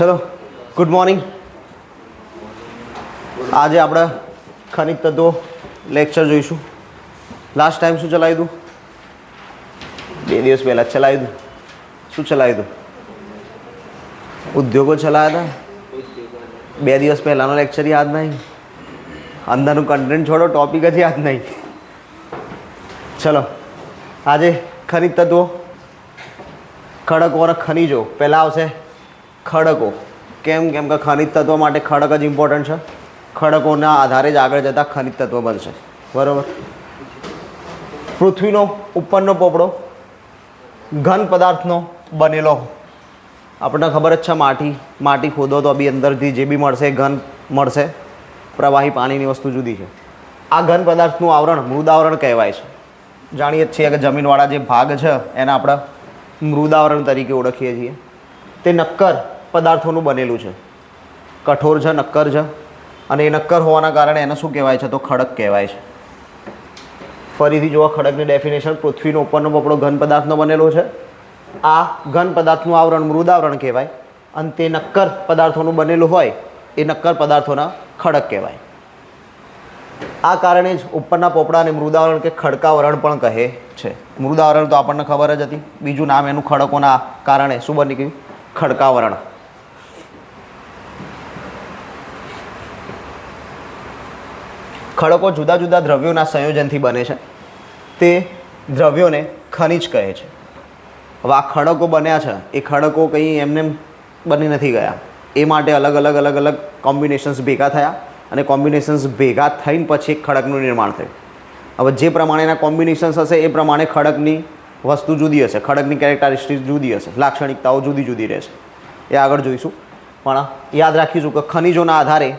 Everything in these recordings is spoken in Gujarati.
ચલો ગુડ મોર્નિંગ. આજે આપણે ખનિજ તત્વો લેક્ચર જોઈશું. લાસ્ટ ટાઈમ શું ચલાવ્યું હતું? 2 દિવસ પહેલાં ચલાવ્યું હતું. શું ચલાવ્યું હતું? ઉદ્યોગો ચલાવ્યા હતા. 2 દિવસ પહેલાંનો લેક્ચર યાદ નહીં, અંદરનું કન્ટેન્ટ છોડો, ટોપિક જ યાદ નહીં. ચલો આજે ખનિજ તત્વો, ખડકો અને ખનિજો. પહેલાં આવશે ખડકો. કેમ કેમ કે ખનિજ તત્વો માટે ખડક જ ઇમ્પોર્ટન્ટ છે. ખડકોના આધારે જ આગળ જતાં ખનિજ તત્વો બનશે. બરાબર. પૃથ્વીનો ઉપરનો પોપડો ઘન પદાર્થનો બનેલો. આપણને ખબર જ છે, માટી ખોદો તો બી અંદરથી જે બી મળશે ઘન મળશે. પ્રવાહી પાણીની વસ્તુ જુદી છે. આ ઘન પદાર્થનું આવરણ મૃદાવરણ કહેવાય છે. જાણીએ જ છીએ કે જમીનવાળા જે ભાગ છે એને આપણે મૃદાવરણ તરીકે ઓળખીએ છીએ. તે નક્કર પદાર્થોનું બનેલું છે. કઠોર છે, નક્કર છે, અને એ નક્કર હોવાના કારણે એને શું કહેવાય છે? તો ખડક કહેવાય છે. ફરીથી જોવા ખડકની ડેફિનેશન: પૃથ્વીનો ઉપરનો પોપડો ઘન પદાર્થનો બનેલો છે. આ ઘન પદાર્થનું આવરણ મૃદાવરણ કહેવાય, અને તે નક્કર પદાર્થોનું બનેલું હોય એ નક્કર પદાર્થોના ખડક કહેવાય. આ કારણે જ ઉપરના પોપડાને મૃદાવરણ કે ખડકાવરણ પણ કહે છે. મૃદાવરણ તો આપણને ખબર જ હતી, બીજું નામ એનું ખડકોના કારણે શું બની ગયું? ખડકાવરણ. ખડકો જુદા જુદા દ્રવ્યોના સંયોજનથી બને છે. તે દ્રવ્યોને ખનિજ કહે છે. હવે આ ખડકો બન્યા છે, એ ખડકો કંઈ એમને બની નથી ગયા. એ માટે અલગ અલગ કોમ્બિનેશન્સ ભેગા થયા, અને કોમ્બિનેશન્સ ભેગા થઈને પછી એક ખડકનું નિર્માણ થયું. હવે જે પ્રમાણેના કોમ્બિનેશન્સ હશે એ પ્રમાણે ખડકની વસ્તુ જુદી હશે, ખડકની કેરેક્ટરિસ્ટિક્સ જુદી હશે, લાક્ષણિકતાઓ જુદી જુદી રહેશે. એ આગળ જોઈશું. પણ યાદ રાખીશું કે ખનિજોના આધારે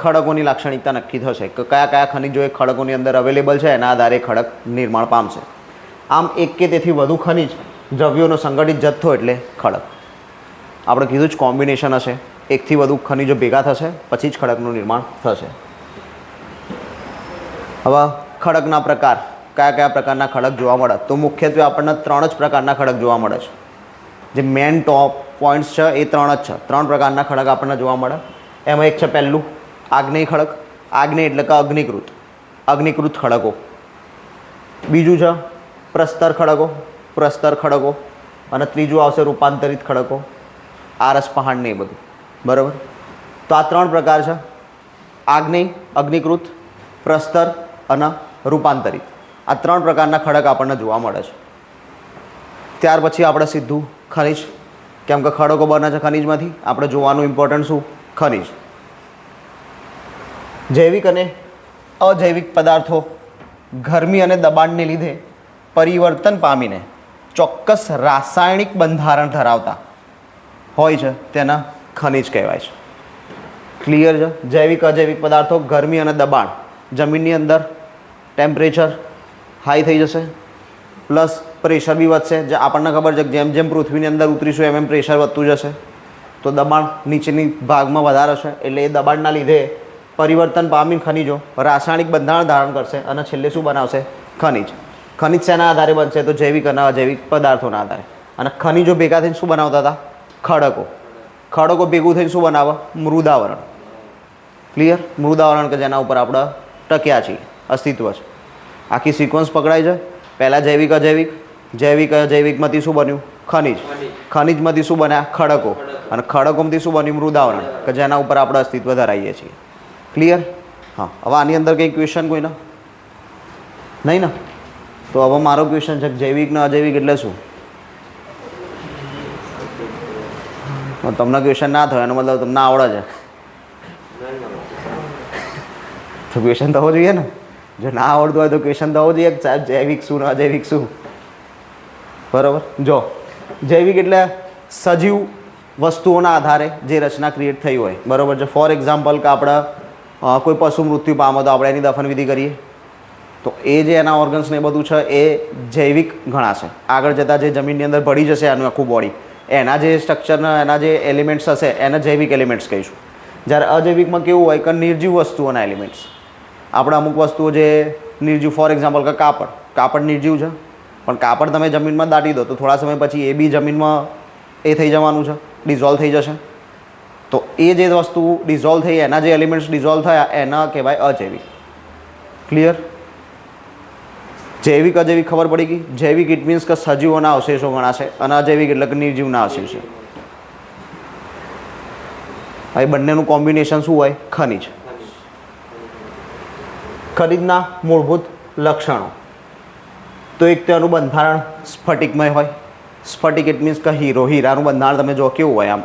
ખડકોની લાક્ષણિકતા નક્કી થશે કે કયા કયા ખનિજો એ ખડકોની અંદર અવેલેબલ છે, એના આધારે ખડક નિર્માણ પામશે. આમ એક કે તેથી વધુ ખનિજ દ્રવ્યોનો સંગઠિત જથ્થો એટલે ખડક. આપણે કીધું જ કોમ્બિનેશન હશે, એકથી વધુ ખનિજો ભેગા થશે પછી જ ખડકનું નિર્માણ થશે. હવે ખડકના પ્રકાર, કયા કયા પ્રકારના ખડક જોવા મળે? તો મુખ્યત્વે આપણને 3 જ પ્રકારના ખડક જોવા મળે છે. જે મેન ટોપ પોઈન્ટ્સ છે એ 3 જ છે. 3 પ્રકારના ખડક આપણને જોવા મળે. એમાં એક છે પહેલું આગ્નેય ખડક. આગ્નેય એટલે કે અગ્નિકૃત ખડકો. બીજું છે પ્રસ્તર ખડકો. અને ત્રીજું આવશે રૂપાંતરિત ખડકો, આરસ પહાડ ને એ બધું. બરાબર. તો આ 3 પ્રકાર છે: આગ્નેય, અગ્નિકૃત, પ્રસ્તર અને રૂપાંતરિત. આ 3 પ્રકારના ખડક આપણને જોવા મળે છે. ત્યાર પછી આપણે સીધું ખનિજ, કેમ કે ખડકો બને છે ખનિજમાંથી. આપણે જોવાનું ઇમ્પોર્ટન્ટ શું? ખનિજ. જૈવિક અને અજૈવિક પદાર્થો ગરમી અને દબાણને લીધે પરિવર્તન પામીને ચોક્કસ રાસાયણિક બંધારણ ધરાવતા હોય છે, તેના ખનિજ કહેવાય છે. ક્લિયર છે? જૈવિક અજૈવિક પદાર્થો ગરમી અને દબાણ, જમીનની અંદર ટેમ્પરેચર હાઈ થઈ જશે, પ્લસ પ્રેશર બી વધશે. જે આપણને ખબર છે, જેમ જેમ પૃથ્વીની અંદર ઉતરીશું એમ પ્રેશર વધતું જશે, તો દબાણ નીચેની ભાગમાં વધારે છે. એટલે એ દબાણના લીધે પરિવર્તન પામી ખનિજો રાસાયણિક બંધારણ ધારણ કરશે, અને છેલ્લે શું બનાવશે? ખનિજ. ખનિજ શેના આધારે બનશે? તો જૈવિક અને અજૈવિક પદાર્થોના આધારે. અને ખનિજો ભેગા થઈને શું બનાવતા હતા? ખડકો. ખડકો ભેગું થઈને શું બનાવે? મૃદાવરણ. ક્લિયર? મૃદાવરણ કે જેના ઉપર આપણે ટક્યા છીએ, અસ્તિત્વ છે. આખી સિક્વન્સ પકડાય છે. પહેલાં જૈવિક અજૈવિકમાંથી શું બન્યું? ખનિજ. ખનિજમાંથી શું બન્યા? ખડકો. અને ખડકોમાંથી શું બન્યું? મૃદાવરણ, કે જેના ઉપર આપણે અસ્તિત્વ ધરાવીએ છીએ. ક્લિયર? હા. હવે આની અંદર કંઈ ક્વેશ્ચન કોઈના નહીં ને? તો હવે મારો ક્વેશ્ચન છે, જૈવિક ને અજૈવિક એટલે શું? તમને ક્વેશ્ચન ના થાય એનો મતલબ તમને આવડે છે. તો ક્વેશ્ચન થવો જોઈએ ને. જો ના આવડતું હોય તો ક્વેશ્ચન થવો જોઈએ, સાહેબ જૈવિક શું ને અજૈવિક શું? બરાબર. જો જૈવિક એટલે સજીવ વસ્તુઓના આધારે જે રચના ક્રિએટ થઈ હોય. બરાબર છે. ફોર એક્ઝામ્પલ કે આપણે કોઈ પશુ મૃત્યુ પામે તો આપણે એની દફનવિધિ કરીએ, તો એ જે એના ઓર્ગન્સ ને એ બધું છે એ જૈવિક ગણાશે. આગળ જતાં જે જમીનની અંદર ભળી જશે એનું આખું બોડી, એના જે સ્ટ્રક્ચરના એના જે એલિમેન્ટ્સ હશે એને જૈવિક એલિમેન્ટ્સ કહીશું. જ્યારે અજૈવિકમાં કેવું હોય કે નિર્જીવ વસ્તુઓના એલિમેન્ટ્સ. આપણે અમુક વસ્તુઓ જે નિર્જીવ, ફોર એક્ઝામ્પલ કે કાપડ નિર્જીવ છે, પણ કાપડ તમે જમીનમાં દાટી દો તો થોડા સમય પછી એ બી જમીનમાં એ થઈ જવાનું છે, ડિઝોલ્વ થઈ જશે. એ જે વસ્તુ ડિઝોલ્વ થઈ એના જે એલિમેન્ટ્સ ડિઝોલ્વ થયા એના કહેવાય અજૈવિક. ક્લિયર? જૈવિક અજૈવિક ખબર પડી ગઈ. જૈવિક ઇટ મીન્સ કે સજીવોના અવશેષો ગણાશે અને અજૈવિક એટલે કે નિર્જીવના અવશેષો. હવે બંનેનું કોમ્બિનેશન શું હોય? ખનિજ. ખનિજના મૂળભૂત લક્ષણો તો એક તેનું બંધારણ સ્ફટિકમય હોય. સ્ફટિક ઇટ મીન્સ કે હીરો. હીરાનું બંધારણ તમે જો કેવું હોય, આમ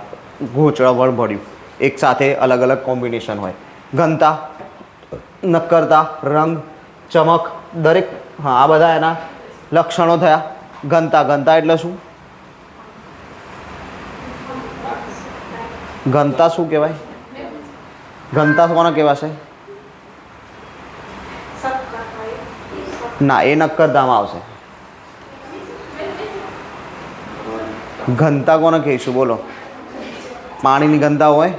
ગૂંચળવણ ભર્યું, એક સાથે અલગ અલગ કોમ્બિનેશન હોય. ઘનતા, નક્કરતા, રંગ, ચમક, દરેક હા આ બધા એના લક્ષણો થયા. ઘનતા, ઘનતા એટલે શું? ઘનતા શું કહેવાય? ઘનતા કોને કહેવાશે? ના, એ નક્કરતામાં આવશે. ઘનતા કોને કહીશું? બોલો. પાણીની ઘનતા હોય,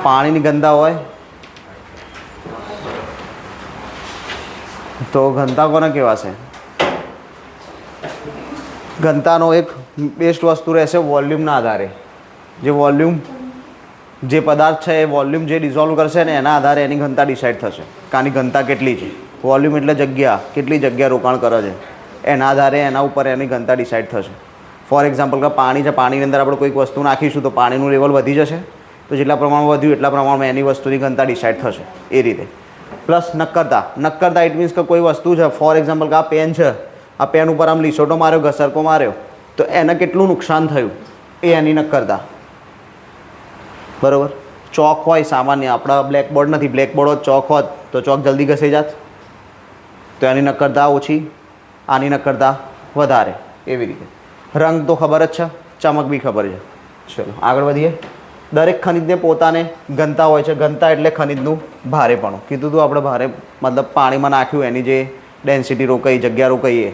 પાણીની ઘનતા હોય તો ઘનતા કોને કહેવાશે? ઘનતાનો એક બેસ્ટ વસ્તુ રહેશે વોલ્યુમના આધારે. જે વોલ્યુમ, જે પદાર્થ છે એ વોલ્યુમ જે ડિઝોલ્વ કરશે ને એના આધારે એની ઘનતા ડિસાઇડ થશે કે આની ઘનતા કેટલી છે. વોલ્યુમ એટલે જગ્યા, કેટલી જગ્યા રોકાણ કરે છે એના આધારે એના ઉપર એની ઘનતા ડિસાઇડ થશે. ફોર એક્ઝામ્પલ કે પાણી છે, પાણીની અંદર આપણે કોઈક વસ્તુ નાખીશું તો પાણીનું લેવલ વધી જશે, તો જેટલા પ્રમાણમાં વધ્યું એટલા પ્રમાણમાં એની વસ્તુની ઘનતા ડિસાઇડ થશે. એ રીતે. પ્લસ નક્કરતા. નક્કરતા ઇટ મીન્સ કે કોઈ વસ્તુ છે, ફોર એક્ઝામ્પલ કે આ પેન છે, આ પેન ઉપર આમ લીસોટો માર્યો, ઘસરકો માર્યો તો એને કેટલું નુકસાન થયું એ એની નક્કરતા. બરાબર? ચોક હોય સામાન્ય, આપણા બ્લેકબોર્ડ નથી, બ્લેકબોર્ડ હોત, ચોક હોત તો ચોક જલ્દી ઘસાઈ જાત, તો એની નક્કરતા ઓછી, આની નક્કરતા વધારે. એવી રીતે. રંગ તો ખબર જ છે, ચમક બી ખબર છે. ચલો આગળ વધીએ. દરેક ખનિજને પોતાને ઘનતા હોય છે. ઘનતા એટલે ખનિજનું ભારેપણું. કીધું હતું આપણે, ભારે મતલબ પાણીમાં નાખ્યું એની જે ડેન્સિટી રોકાઈ, જગ્યા રોકાઈ એ.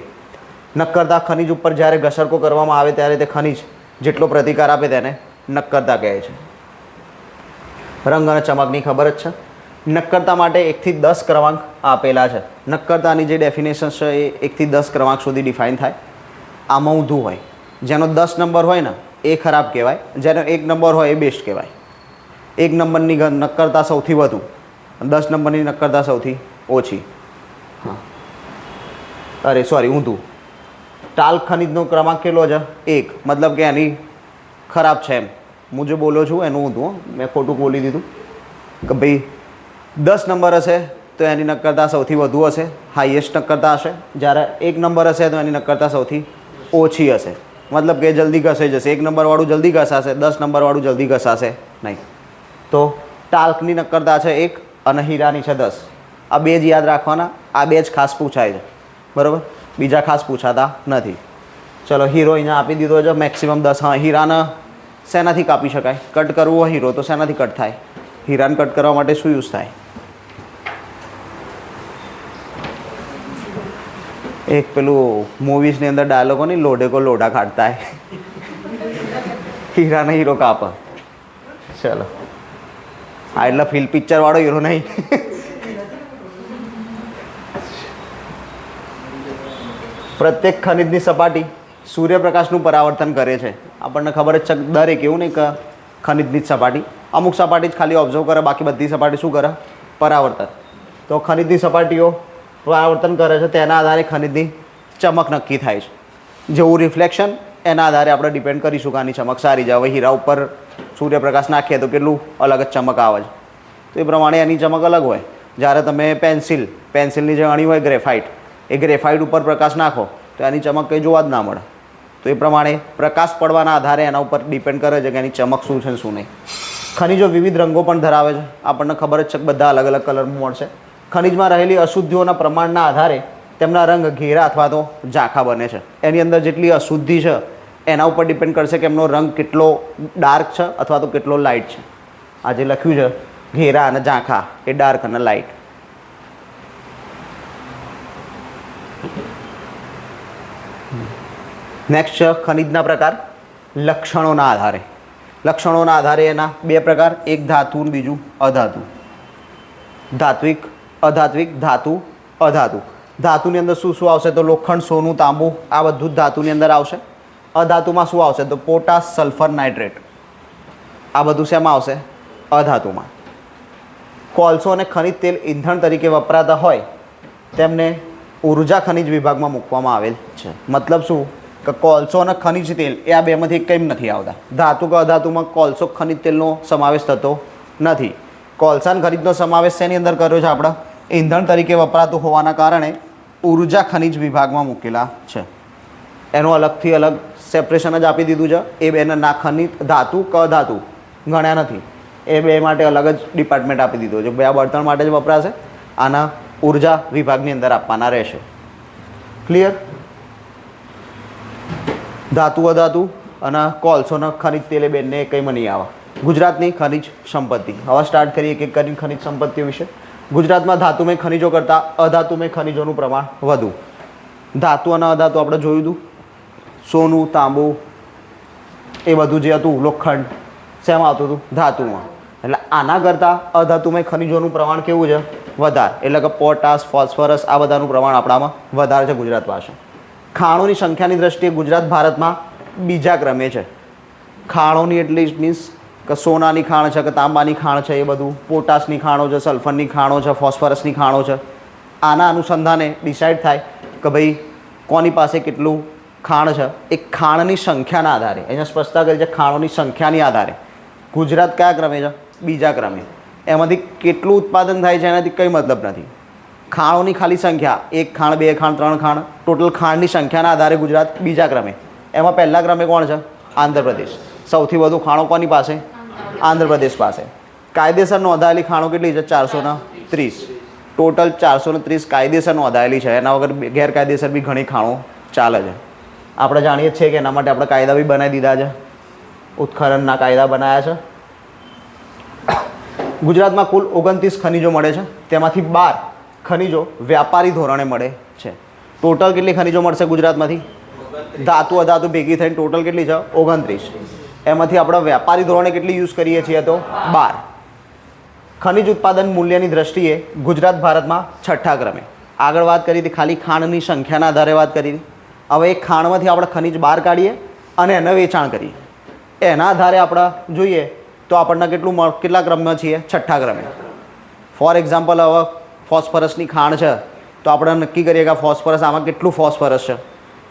નક્કરતા, ખનિજ ઉપર જ્યારે ઘસરકો કરવામાં આવે ત્યારે તે ખનિજ જેટલો પ્રતિકાર આપે તેને નક્કરતા કહે છે. રંગ અને ચમકની ખબર જ છે. નક્કરતા માટે 1 થી 10 ક્રમાંક આપેલા છે. નક્કરતાની જે ડેફિનેશન છે એ 1 થી 10 ક્રમાંક સુધી ડિફાઇન થાય. આમાં ઊંધું હોય. જેનો 10 નંબર હોય ને એ ખરાબ કહેવાય, જેનો 1 નંબર હોય એ બેસ્ટ કહેવાય. 1 નંબરની નક્કરતા સૌથી વધુ, 10 નંબરની નક્કરતા સૌથી ઓછી. હા, અરે સોરી, ઊંધું. ટાલ ખનિજનો ક્રમાંક કેટલો છે? 1. મતલબ કે એની ખરાબ છે એમ. હું જે બોલ્યો છું એનું ઊંધું, મેં ખોટું બોલી દીધું કે ભાઈ 10 નંબર હશે તો એની નક્કરતા સૌથી વધુ હશે, હાઈએસ્ટ નક્કરતા હશે. જ્યારે 1 નંબર હશે તો એની નક્કરતા સૌથી ઓછી હશે. મતલબ કે જલ્દી ઘસાઈ જશે. 1 નંબરવાળું જલ્દી ઘસાશે, 10 નંબરવાળું જલ્દી ઘસાશે નહીં. તો ટાલ્કની નક્કરતા છે 1 અને હીરાની છે 10. આ બે જ યાદ રાખવાના. આ બે જ ખાસ પૂછાય છે. બરાબર? બીજા ખાસ પૂછાતા નથી. ચલો, હીરો અહીંયા આપી દીધો છે મેક્સિમમ 10. હા, હીરાને શેનાથી કાપી શકાય? કટ કરવું હોય હીરો તો શેનાથી કટ થાય? હીરાને કટ કરવા માટે શું યુઝ થાય? એક પેલું મૂવીઝની અંદર ડાયલોગો નહીં, લોઢે કો લોઢા કાઢતા હે. હીરાને હીરો કાપે. ચલો, હા એટલે ફિલ્મ પિક્ચરવાળો હીરો નહીં. પ્રત્યેક ખનિજની સપાટી સૂર્યપ્રકાશનું પરાવર્તન કરે છે. આપણને ખબર જ છે દરેક, એવું નહીં કે ખનિજની જ સપાટી, અમુક સપાટી જ ખાલી ઓબ્ઝર્વ કરે, બાકી બધી સપાટી શું કરે? પરાવર્તન. તો ખનિજની સપાટીઓ પરાવર્તન કરે છે, તેના આધારે ખનિજની ચમક નક્કી થાય છે. જેવું રિફ્લેક્શન એના આધારે આપણે ડિપેન્ડ કરીશું કે આની ચમક સારી છે. હવે હીરા ઉપર સૂર્યપ્રકાશ નાખીએ તો કેટલું અલગ જ ચમક આવે છે, તો એ પ્રમાણે એની ચમક અલગ હોય. જ્યારે તમે પેન્સિલની જે અણી હોય ગ્રેફાઇટ, એ ગ્રેફાઇટ ઉપર પ્રકાશ નાખો તો એની ચમક કંઈ જોવા જ ના મળે. તો એ પ્રમાણે પ્રકાશ પડવાના આધારે એના ઉપર ડિપેન્ડ કરે છે કે એની ચમક શું છે ને શું નહીં. ખનિજો વિવિધ રંગો પણ ધરાવે છે. આપણને ખબર જ છે કે બધા અલગ અલગ કલરમાં મળશે. ખનિજમાં રહેલી અશુદ્ધિઓના પ્રમાણના આધારે તેમના રંગ ઘેરા અથવા તો ઝાંખા બને છે. એની અંદર જેટલી અશુદ્ધિ છે એના ઉપર ડિપેન્ડ કરશે કે એમનો રંગ કેટલો ડાર્ક છે અથવા તો કેટલો લાઇટ છે. આ જે લખ્યું છે ઘેરા અને ઝાંખા, એ ડાર્ક અને લાઇટ. નેક્સ્ટ છે ખનિજના પ્રકાર લક્ષણોના આધારે. લક્ષણોના આધારે એના 2 પ્રકાર, એક ધાતુ અને બીજું અધાતુ. ધાત્વિક, અધાત્વિક, ધાતુ, અધાતુ. ધાતુની અંદર શું શું આવશે? તો લોખંડ, સોનું, તાંબુ, આ બધું જ ધાતુની અંદર આવશે. અધાતુમાં શું આવશે? તો પોટાશ, સલ્ફર, નાઇટ્રેટ. આ બધું શેમાં આવશે? અધાતુમાં. કોલસો અને ખનિજ તેલ ઈંધણ તરીકે વપરાતા હોય તેમને ઉર્જા ખનિજ વિભાગમાં મૂકવામાં આવેલ છે. મતલબ શું કે કોલસો અને ખનિજ તેલ એ આ બેમાંથી કંઈ નથી આવતા. ધાતુ કે અધાતુમાં કોલસો ખનિજ તેલનો સમાવેશ થતો નથી. કોલસા અને ખનિજનો સમાવેશ શેની અંદર કર્યો છે? આપણે ઈંધણ તરીકે વપરાતું હોવાના કારણે ઉર્જા ખનિજ વિભાગમાં મૂકેલા છે. એનું અલગથી અલગ સેપરેશન જ આપી દીધું છે. એ બેને ના ખનિજ ધાતુ કે અધાતુ ગણ્યા નથી. એ બે માટે અલગ જ ડિપાર્ટમેન્ટ આપી દીધો છે. બે આ બળતણ માટે જ વપરાશે. આના ઉર્જા વિભાગની અંદર આપવાના રહેશે. ક્લિયર? ધાતુ અધાતુ અને કોલસોના ખનિજ તેલ એ બેને કંઈમાં નહીં આવે. ગુજરાતની ખનિજ સંપત્તિ. હવે સ્ટાર્ટ કરીએ એક એક કરીને ખનિજ સંપત્તિઓ વિશે. ગુજરાતમાં ધાતુમય ખનિજો કરતાં અધાતુમય ખનિજોનું પ્રમાણ વધુ. ધાતુ અને અધાતુ આપણે જોયું હતું. સોનું, તાંબુ એ બધું જે હતું લોખંડ શેમાં આવતું હતું? ધાતુમાં. એટલે આના કરતાં અધાતુમય ખનિજોનું પ્રમાણ કેવું છે? વધારે. એટલે કે પોટાશ, ફોસ્ફરસ આ બધાનું પ્રમાણ આપણામાં વધારે છે ગુજરાત પાસે. ખાણોની સંખ્યાની દ્રષ્ટિએ ગુજરાત ભારતમાં બીજા ક્રમે છે. ખાણોની એટલે મીન્સ કે સોનાની ખાણ છે કે તાંબાની ખાણ છે, એ બધું પોટાશની ખાણો છે, સલ્ફરની ખાણો છે, ફોસ્ફરસની ખાણો છે. આના અનુસંધાને ડિસાઇડ થાય કે ભાઈ કોની પાસે કેટલું ખાણ છે. એ ખાણની સંખ્યાના આધારે અહીંયા સ્પષ્ટતા કરી છે. ખાણોની સંખ્યાની આધારે ગુજરાત કયા ક્રમે છે? બીજા ક્રમે. એમાંથી કેટલું ઉત્પાદન થાય છે એનાથી કંઈ મતલબ નથી. ખાણોની ખાલી સંખ્યા, એક ખાણ, બે ખાણ, ત્રણ ખાણ, ટોટલ ખાણની સંખ્યાના આધારે ગુજરાત બીજા ક્રમે. એમાં પહેલા ક્રમે કોણ છે? આંધ્રપ્રદેશ. સૌથી વધુ ખાણો કોની પાસે? આંધ્રપ્રદેશ પાસે. કાયદેસર નોંધાયેલી ખાણો કેટલી છે? 430. ટોટલ 430 કાયદેસર નોંધાયેલી છે. એના વગર ગેરકાયદેસર બી ઘણી ખાણો ચાલે છે. આપણે જાણીએ છીએ કે એના માટે આપણે કાયદા બી બનાવી દીધા છે. ઉત્ખનનના કાયદા બનાવ્યા છે. ગુજરાતમાં કુલ 29 ખનિજો મળે છે. તેમાંથી 12 ખનિજો વ્યાપારી ધોરણે મળે છે. ટોટલ કેટલી ખનિજો મળશે ગુજરાતમાંથી? ધાતુ અધાતુ ભેગી થઈને ટોટલ કેટલી છે? 29. એમાંથી આપણે વ્યાપારી ધોરણે કેટલી યુઝ કરીએ છીએ? તો 12. ખનિજ ઉત્પાદન મૂલ્યની દ્રષ્ટિએ ગુજરાત ભારતમાં 6ઠ્ઠા ક્રમે. આગળ વાત કરી હતી ખાલી ખાણની સંખ્યાના આધારે વાત કરી હતી. હવે એક ખાણમાંથી આપણે ખનિજ બહાર કાઢીએ અને એને વેચાણ કરીએ. એના આધારે આપણે જોઈએ તો આપણને કેટલા ક્રમમાં છીએ? 6ઠ્ઠા ક્રમે. ફોર એક્ઝામ્પલ હવે ફોસ્ફરસની ખાણ છે તો આપણે નક્કી કરીએ કે ફોસ્ફરસ આમાં કેટલું ફોસ્ફરસ છે?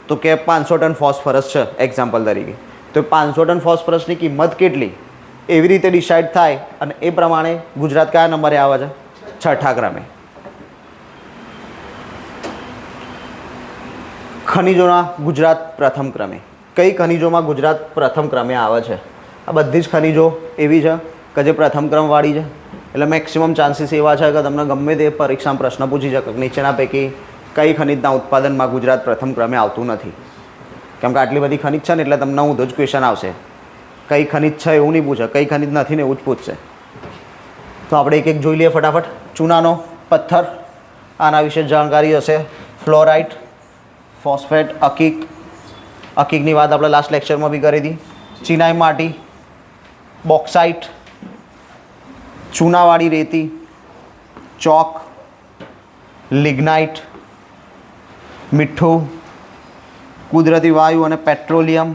તો કે 500 ટન ફોસ્ફરસ છે એક્ઝામ્પલ તરીકે. તો 500 ટન ફોસ્ફરસની કિંમત કેટલી? એવી રીતે ડિસાઇડ થાય અને એ પ્રમાણે ગુજરાત કયા નંબરે આવે છે? 6ઠ્ઠા ક્રમે. ખનિજોના ગુજરાત પ્રથમ ક્રમે. કઈ ખનિજોમાં ગુજરાત પ્રથમ ક્રમે આવે છે? આ બધી જ ખનિજો એવી છે કે જે પ્રથમ ક્રમવાળી છે. એટલે મેક્સિમમ ચાન્સીસ એવા છે કે તમને ગમે તે પરીક્ષામાં પ્રશ્ન પૂછી શકે નીચેના પૈકી કઈ ખનિજના ઉત્પાદનમાં ગુજરાત પ્રથમ ક્રમે આવતું નથી. કેમ કે આટલી બધી ખનિજ છે ને એટલે તમને ઊંધો જ ક્વેશ્ચન આવશે. કઈ ખનિજ છે એવું નહીં પૂછે, કઈ ખનિજ નથી ને એવું જ પૂછશે. તો આપણે એક એક જોઈ લઈએ ફટાફટ. ચૂનાનો પથ્થર, આના વિશે જાણકારી હશે. ફ્લોરાઇટ, ફોસ્ફેટ, અકીક. અકીકની વાત આપણે લાસ્ટ લેક્ચરમાં બી કરી હતી. ચિનાઈ માટી, બોક્સાઇટ, ચૂનાવાળી રેતી, ચોક, લિગ્નાઇટ, મીઠું, કુદરતી વાયુ અને petroleum,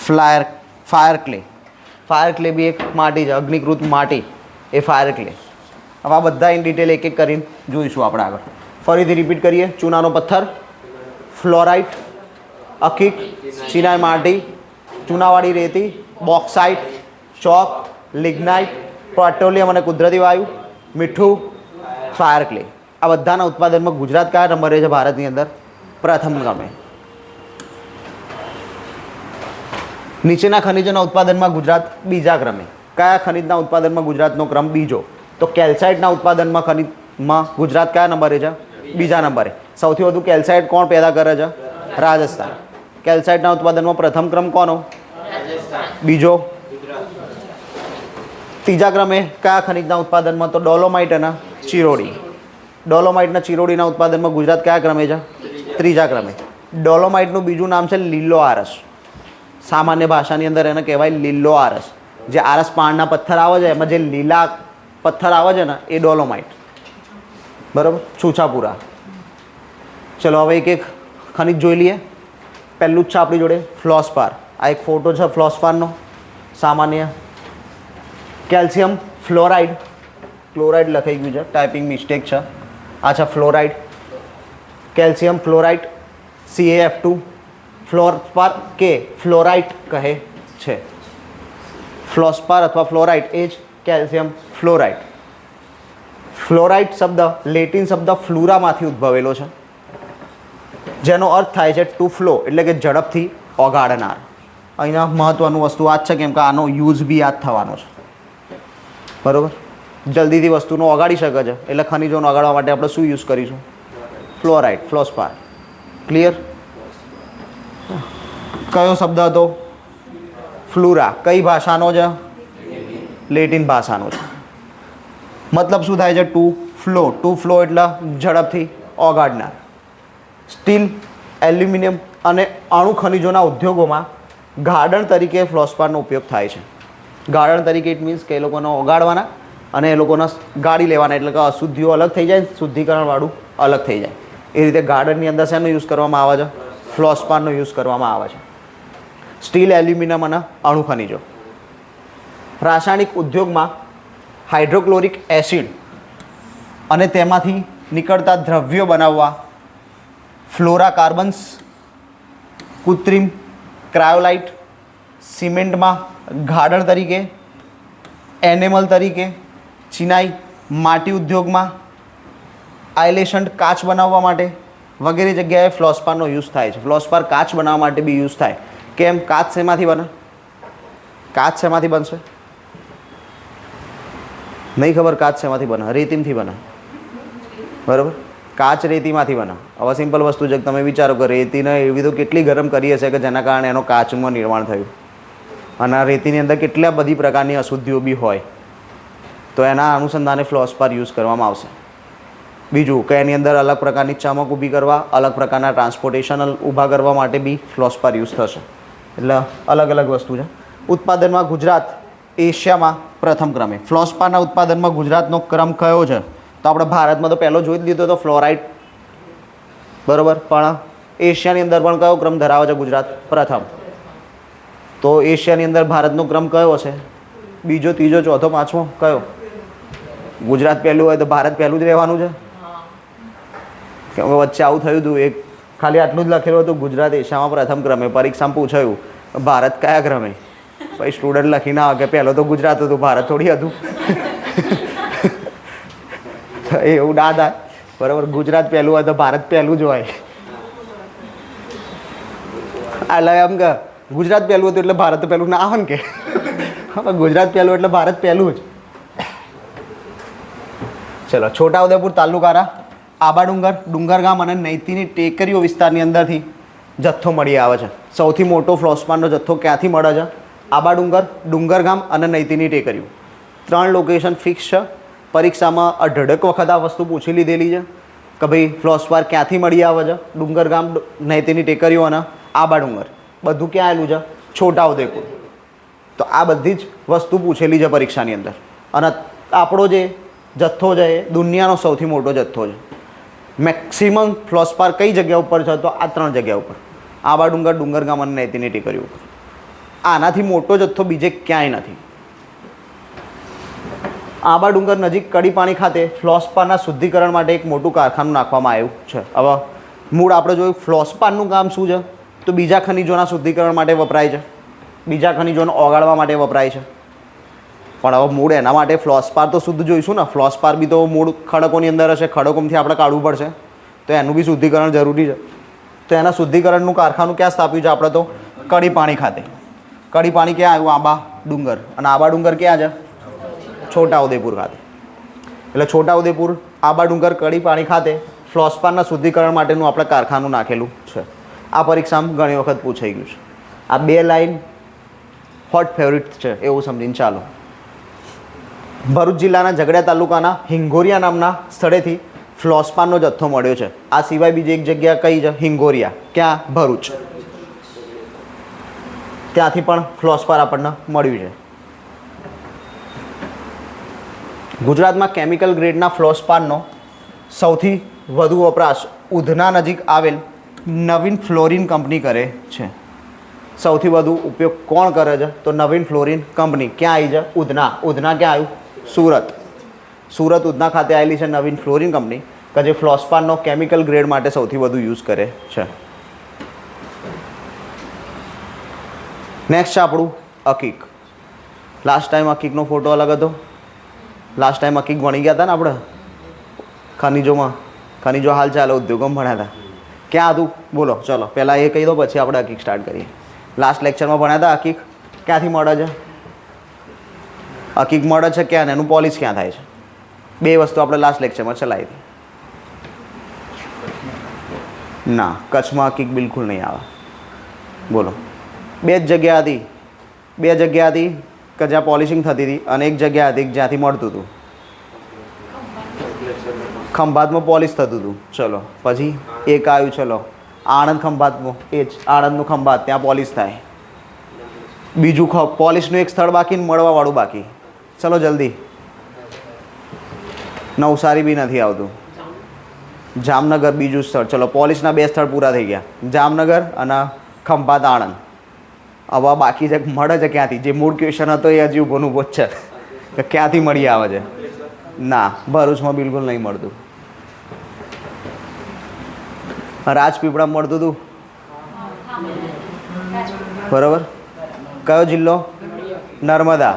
fire clay. Fire clay બી એક માટી છે, અગ્નિકૃત માટી, એ ફાયર ક્લે. હવે આ બધા ઇન ડિટેલ એક એક કરીને જોઈશું આપણે આગળ. ફરીથી રિપીટ કરીએ. ચૂનાનો પથ્થર, ફ્લોરાઇટ, અકીક, ચિનાઈ માટી, ચૂનાવાળી રેતી, બોક્સાઇટ, ચોક, લિગ્નાઇટ, પેટ્રોલિયમ અને કુદરતી વાયુ, મીઠું, ફાયર ક્લે. આ બધાના ઉત્પાદનમાં ગુજરાત કયા નંબરે છે ભારતની અંદર? પ્રથમ ક્રમે. નીચેના ખનિજોના ઉત્પાદનમાં ગુજરાત બીજા ક્રમે. કયા ખનિજના ઉત્પાદનમાં ગુજરાતનો ક્રમ બીજો? તો કેલ્સાઇટના ઉત્પાદનમાં ખનિજમાં ગુજરાત કયા નંબરે છે? બીજા નંબરે. સૌથી વધુ કેલ્સાઇટ કોણ પેદા કરે છે? રાજસ્થાન. કેલ્સાઇટના ઉત્પાદનમાં પ્રથમ ક્રમ કોનો? બીજો. ત્રીજા ક્રમે કયા ખનિજના ઉત્પાદનમાં? તો ડોલોમાઇટ અને ચિરોડી. ડોલોમાઇટના ચિરોડીના ઉત્પાદનમાં ગુજરાત કયા ક્રમે છે? ત્રીજા ક્રમે. ડોલોમાઇટનું બીજું નામ છે લીલો આરસ. સામાન્ય ભાષાની અંદર એને કહેવાય લીલો આરસ. જે આરસ પાણના પથ્થર આવે છે એમાં જે લીલા પથ્થર આવે છે ને એ ડોલોમાઇટ. બરાબર? છૂછાપુરા. ચલો હવે એક એક ખનિજ જોઈ લઈએ. પહેલું જ છે આપણી જોડે ફ્લોસ્પાર. આ એક ફોટો છે ફ્લોસ્પારનો. સામાન્ય કેલ્શિયમ ફ્લોરાઇડ, ક્લોરાઇડ લખાઈ ગયું છે, ટાઈપિંગ મિસ્ટેક છે. અચ્છા, ફ્લોરાઇડ, કેલ્શિયમ ફ્લોરાઇડ CaF2, ફ્લોસ્પાર કે ફ્લોરાઇટ કહે છે. ફ્લોસ્પાર અથવા ફ્લોરાઇટ એ જ કેલ્શિયમ ફ્લોરાઇડ. ફ્લોરાઇટ શબ્દ લેટિન શબ્દ ફ્લુરામાંથી ઉદ્ભવેલો છે, જેનો અર્થ થાય છે ટુ ફ્લો, એટલે કે ઝડપથી ઓગાળનાર. અહીંયા મહત્ત્વનું વસ્તુ આ જ છે, કેમ કે આનો યુઝ બી આ જ થવાનો છે. બરાબર, જલ્દીથી વસ્તુનો ઓગાળી શકે છે, એટલે ખનિજોને ઓગાળવા માટે આપણે શું યુઝ કરીશું? ફ્લોરાઇડ, ફ્લોસ્પાર. ક્લિયર? કયો શબ્દ હતો? ફ્લુરા. કઈ ભાષાનો છે? લેટિન ભાષાનો છે. મતલબ શું થાય છે? Two flow. ટુ ફ્લો એટલે ઝડપથી ઓગાળનાર. સ્ટીલ, એલ્યુમિનિયમ અને અણુ ખનિજોના ઉદ્યોગોમાં ગાળણ તરીકે ફ્લોસ્પારનો ઉપયોગ થાય છે. ગાળણ તરીકે ઇટ મીન્સ કે એ લોકોને ઓગાળવાના અને એ લોકોને ગાળી લેવાના, એટલે કે અશુદ્ધિઓ અલગ થઈ જાય, શુદ્ધિકરણવાળું અલગ થઈ જાય. એ રીતે ગાળણની અંદર શેનો યુઝ કરવામાં આવે છે? ફ્લોસ્પારનો યુઝ કરવામાં આવે છે. સ્ટીલ, એલ્યુમિનિયમ અને અણુ ખનિજો. રાસાયણિક ઉદ્યોગમાં હાઇડ્રોક્લોરિક એસિડ અને તેમાંથી નીકળતા દ્રવ્યો બનાવવા ફ્લોરાકાર્બન્સ, કૃત્રિમ ક્રાયોલાઇટ, સિમેન્ટમાં ગાળણ તરીકે, એનેમલ તરીકે, ચિનાઈ, માટી ઉદ્યોગમાં આઇલેશન્ટ કાચ બનાવવા માટે વગેરે જગ્યાએ ફ્લોસ્પારનો યુઝ થાય છે. ફ્લોસ્પાર કાચ બનાવવા માટે બી યુઝ થાય. કેમ? કાચ શેમાંથી બને? કાચ શેમાંથી બનશે? નહીં ખબર. કાચ શેમાંથી બને? રેતીમાંથી બને. બરાબર, કાચ રેતીમાંથી બને. હવે સિમ્પલ વસ્તુ છે, તમે વિચારો કે રેતીને એવી તો કેટલી ગરમ કરી હશે કે જેના કારણે એનો કાચમાં નિર્માણ થયું, અને આ રેતીની અંદર કેટલા બધી પ્રકારની અશુદ્ધિઓ બી હોય, તો એના અનુસંધાને ફ્લોસ્પાર યુઝ કરવામાં આવશે. બીજું કે એની અંદર અલગ પ્રકારની ચમક ઊભી કરવા, અલગ પ્રકારના ટ્રાન્સપોર્ટેશન ઊભા કરવા માટે બી ફ્લોસ્પાર યુઝ થશે. એટલે અલગ અલગ વસ્તુ છે. ઉત્પાદનમાં ગુજરાત એશિયામાં પ્રથમ ક્રમે. ફ્લોસ્પારના ઉત્પાદનમાં ગુજરાતનો ક્રમ કયો છે? તો આપણે ભારતમાં તો પહેલો જોઈ જ લીધો તો ફ્લોરાઇડ, બરાબર, પણ એશિયાની અંદર પણ કયો ક્રમ ધરાવે છે ગુજરાત? પ્રથમ. તો એશિયાની અંદર ભારતનો ક્રમ કયો હશે? બીજો, ત્રીજો, ચોથો, પાંચમો? કયો? ગુજરાત પહેલું હોય તો ભારત પહેલું જ રહેવાનું છે. કેમ કે વચ્ચે આવું થયું હતું, એક ખાલી આટલું જ લખેલું હતું, ગુજરાત એશિયામાં પ્રથમ ક્રમે. પરીક્ષામાં પૂછાયું ભારત કયા ક્રમે? પછી સ્ટુડન્ટ લખીને આવે કે પહેલો તો ગુજરાત હતું, ભારત થોડી હતું. તો એવું ના થાય, બરાબર. ગુજરાત પહેલું હોય તો ભારત પહેલું જ હોય. એટલે એમ કે ગુજરાત પહેલું હતું એટલે ભારત તો પહેલું ના આવે ને, કે ગુજરાત પહેલું એટલે ભારત પહેલું જ. ચલો, છોટાઉદેપુર તાલુકાના આબાડુંગર, ડુંગરગામ અને નૈતીની ટેકરીઓ વિસ્તારની અંદરથી જથ્થો મળી આવે છે. સૌથી મોટો ફ્લોસ્પારનો જથ્થો ક્યાંથી મળે છે? આબાડુંગર, ડુંગરગામ અને નૈતીની ટેકરીઓ. 3 લોકેશન ફિક્સ છે. પરીક્ષામાં અઢળક વખત આ વસ્તુ પૂછી લીધેલી છે કે ભાઈ ફ્લોસ્પાર ક્યાંથી મળી આવે છે? ડુંગરગામ, નૈતીની ટેકરીઓ અને આબાડુંગર. બધું ક્યાં આવેલું છે? છોટાઉદેપુર. તો આ બધી જ વસ્તુ પૂછેલી છે પરીક્ષાની અંદર. અને આપણો જે જથ્થો છે એ દુનિયાનો સૌથી મોટો જથ્થો છે. મેક્સિમમ ફ્લોસ્પાર કઈ જગ્યા ઉપર છે? તો આ 3 જગ્યા ઉપર: આબાડુંગર, ડુંગરગામ અને નૈતીની ટેકરીઓ ઉપર. આનાથી મોટો જથ્થો બીજે ક્યાંય નથી. આબાડુંગર નજીક કડીપાણી ખાતે ફ્લોસ્પારના શુદ્ધિકરણ માટે એક મોટું કારખાનું નાખવામાં આવ્યું છે. હવે મૂળ આપણે જોયું ફ્લોસ્પારનું કામ શું છે, તો બીજા ખનિજોના શુદ્ધિકરણ માટે વપરાય છે, બીજા ખનિજોને ઓગાળવા માટે વપરાય છે. પણ હવે મૂળ એના માટે ફ્લોસ્પાર તો શુદ્ધ જોઈશું ને. ફ્લોસ્પાર બી તો મૂળ ખડકોની અંદર હશે, ખડકોમાંથી આપણે કાઢવું પડશે, તો એનું બી શુદ્ધિકરણ જરૂરી છે. તો એના શુદ્ધિકરણનું કારખાનું ક્યાં સ્થાપ્યું છે આપણે? તો કડીપાણી ખાતે. કડીપાણી ક્યાં આવ્યું? આબાડુંગર. અને આબાડુંગર ક્યાં છે? છોટાઉદેપુર ખાતે. એટલે છોટાઉદેપુર, આબાડુંગર, કડીપાણી ખાતે ફ્લોસ્પારના શુદ્ધિકરણ માટેનું આપણે કારખાનું નાખેલું છે. આ પરીક્ષામાં ઘણી વખત પૂછાઈ ગયું છે. આ 2 લાઈન હોટ ફેવરિટ છે એવું સમજીને ચાલો. ભરૂચ જિલ્લાના ઝઘડિયા તાલુકાના હિંગોરિયા નામના સ્થળેથી ફ્લોસ્પારનો જથ્થો મળ્યો છે. આ સિવાય બીજી એક જગ્યા કઈ છે? હિંગોરિયા. ક્યાં? ભરૂચ. ત્યાંથી પણ ફ્લોસ્પાર આપણને મળ્યું છે. ગુજરાતમાં કેમિકલ ગ્રેડના ફ્લોસ્પારનો સૌથી વધુ વપરાશ ઉધના નજીક આવેલ નવીન ફ્લોરિન કંપની કરે છે. સૌથી વધુ ઉપયોગ કોણ કરે છે? તો નવીન ફ્લોરિન કંપની. ક્યાં આવી છે? ઉધના. ઉધના ક્યાં આવ્યું? સુરત. સુરત ઉધના ખાતે આવેલી છે નવીન ફ્લોરિન કંપની કે જે ફ્લોસ્પાનનો કેમિકલ ગ્રેડ માટે સૌથી વધુ યુઝ કરે છે. નેક્સ્ટ છે આપણું અકીક. લાસ્ટ ટાઈમ અકીકનો ફોટો અલગ હતો. લાસ્ટ ટાઈમ અકીક ભણી ગયા હતા ને આપણે ખનિજોમાં. ખનિજો હાલ ચાલે ઉદ્યોગોમાં ભણ્યા હતા. ક્યાં હતું બોલો? ચલો પહેલાં એ કહી દો પછી આપણે અકીક સ્ટાર્ટ કરીએ. લાસ્ટ લેક્ચરમાં ભણ્યા હતા અકીક ક્યાંથી મળે છે? અકીક મળે છે ક્યાં? એનું પોલિશ ક્યાં થાય છે? બે વસ્તુ આપણે લાસ્ટ લેક્ચરમાં ચલાવી હતી. ના, કચ્છમાં અકીક બિલકુલ નહીં આવે. બોલો. બે જ જગ્યા હતી. બે જગ્યા હતી કે જ્યાં પોલિશિંગ થતી હતી અને એક જગ્યા હતી જ્યાંથી મળતું હતું. ખંભાતમાં પોલિશ થતું હતું. ચલો પછી એક આવ્યું. ચલો આણંદ ખંભાતમાં, એ જ આણંદનું ખંભાત, ત્યાં પોલિશ થાય. બીજું પોલિશનું એક સ્થળ બાકી ને મળવાવાળું બાકી. ચલો જલ્દી. નવસારી બી નથી આવતું. જામનગર બીજું સ્થળ. ચલો પોલિશના બે સ્થળ પૂરા થઈ ગયા, જામનગર અને ખંભાત આણંદ. હવે બાકી જે મળે છે ક્યાંથી? જે મૂળ ક્વેશ્ચન હતો એ હજી ઊભોનું ઊભો જ છે કે ક્યાંથી મળી આવે છે. ના, ભરૂચમાં બિલકુલ નહીં મળતું. રાજપીપળા મળતું હતું. બરાબર. કયો જિલ્લો? નર્મદા.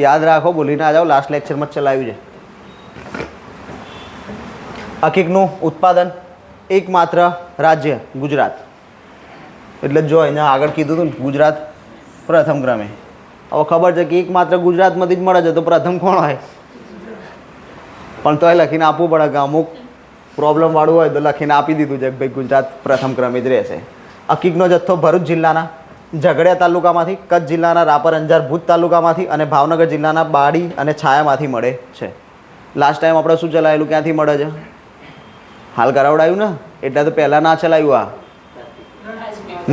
યાદ રાખો, ભૂલી ના જાઓ, લાસ્ટ લેક્ચરમાં જ ચલાવ્યું છે. અકીકનું ઉત્પાદન એકમાત્ર રાજ્ય ગુજરાત. એટલે જો અહીંયા આગળ કીધું હતું ને ગુજરાત પ્રથમ ક્રમે. હવે ખબર છે કે એકમાત્ર ગુજરાતમાંથી જ મળે છે તો પ્રથમ કોણ હોય? પણ તોય લખીને આપવું પડે કે અમુક પ્રોબ્લેમવાળું હોય તો લખીને આપી દીધું છે કે ભાઈ ગુજરાત પ્રથમ ક્રમે જ રહેશે. અકીકનો જથ્થો ભરૂચ જિલ્લાના ઝઘડિયા તાલુકામાંથી, કચ્છ જિલ્લાના રાપર અંજાર ભુજ તાલુકામાંથી અને ભાવનગર જિલ્લાના બાડી અને છાયામાંથી મળે છે. લાસ્ટ ટાઈમ આપણે શું ચલાવેલું? ક્યાંથી મળે છે? હાલ કરાવડાયું ને, એટલે તો પહેલાં ના ચલાવ્યું. આ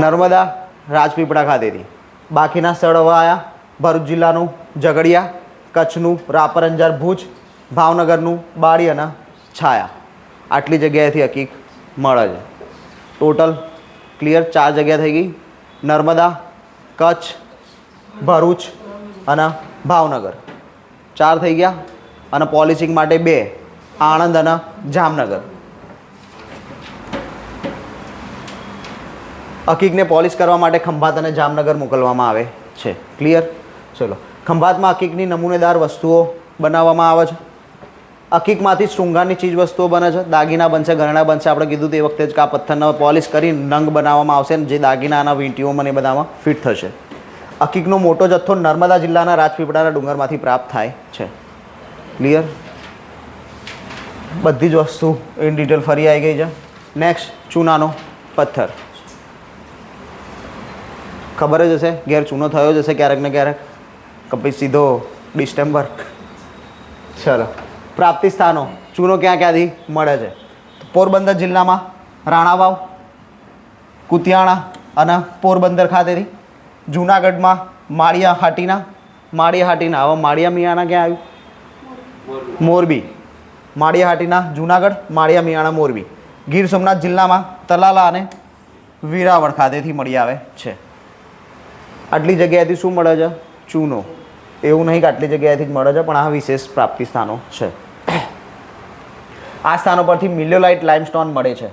નર્મદા રાજપીપળા ખાતેથી. બાકીના સ્થળ હવે આવ્યા ભરૂચ જિલ્લાનું ઝઘડિયા, કચ્છનું રાપર અંજાર ભુજ, ભાવનગરનું બાડી અને છાયા. આટલી જગ્યાએથી અકીક મળે છે. ટોટલ ક્લિયર 4 જગ્યા થઈ ગઈ. નર્મદા, કચ્છ, ભરૂચ અને ભાવનગર 4 થઈ ગયા. અને પોલિશિંગ માટે 2, આણંદ અને જામનગર. અકીકને પોલિશ કરવા માટે ખંભાત અને જામનગર મોકલવામાં આવે છે. ક્લિયર? ચલો. ખંભાતમાં અકીકની નમૂનેદાર વસ્તુઓ બનાવવામાં આવે છે. અકીકમાંથી શૃંગારની ચીજ વસ્તુઓ બને છે. દાગીના બનશે, ઘરેણાં બનશે. આપણે કીધું તે વખતે જ કે આ પથ્થરનો પોલિશ કરી નંગ બનાવવામાં આવશે ને જે દાગીનાના વીંટીઓમાં ને બધામાં ફિટ થશે. અકીકનો મોટો જથ્થો નર્મદા જિલ્લાના રાજપીપળાના ડુંગરમાંથી પ્રાપ્ત થાય છે. ક્લિયર? બધી જ વસ્તુ ઇન ડિટેલ ફરી આવી ગઈ છે. નેક્સ્ટ, ચૂનાનો પથ્થર. ખબર જ હશે, ઘેર ચૂનો થયો જ હશે ક્યારેક ને ક્યારેક, કે પછી સીધો ડિસ્ટેમ્બર. ચલો, પ્રાપ્તિ સ્થાનો. ચૂનો ક્યાં ક્યાંથી મળે છે? પોરબંદર જિલ્લામાં રાણાવાવ, કુતિયાણા અને પોરબંદર ખાતેથી. જૂનાગઢમાં માળિયાહાટીના. હવે માળિયા મિયાણા ક્યાં આવ્યું? મોરબી. માળિયાહાટીના જૂનાગઢ, માળિયા મિયાણા મોરબી. ગીર સોમનાથ જિલ્લામાં તલાલા અને વેરાવળ ખાતેથી મળી આવે છે. આટલી જગ્યાએથી શું મળે છે? ચૂનો. એવું નહીં કે આટલી જગ્યાએથી જ મળે છે, પણ આ વિશેષ પ્રાપ્તિ સ્થાનો છે. આ સ્થાનો પરથી મિલિયોલાઇટ લાઇમસ્ટોન મળે છે.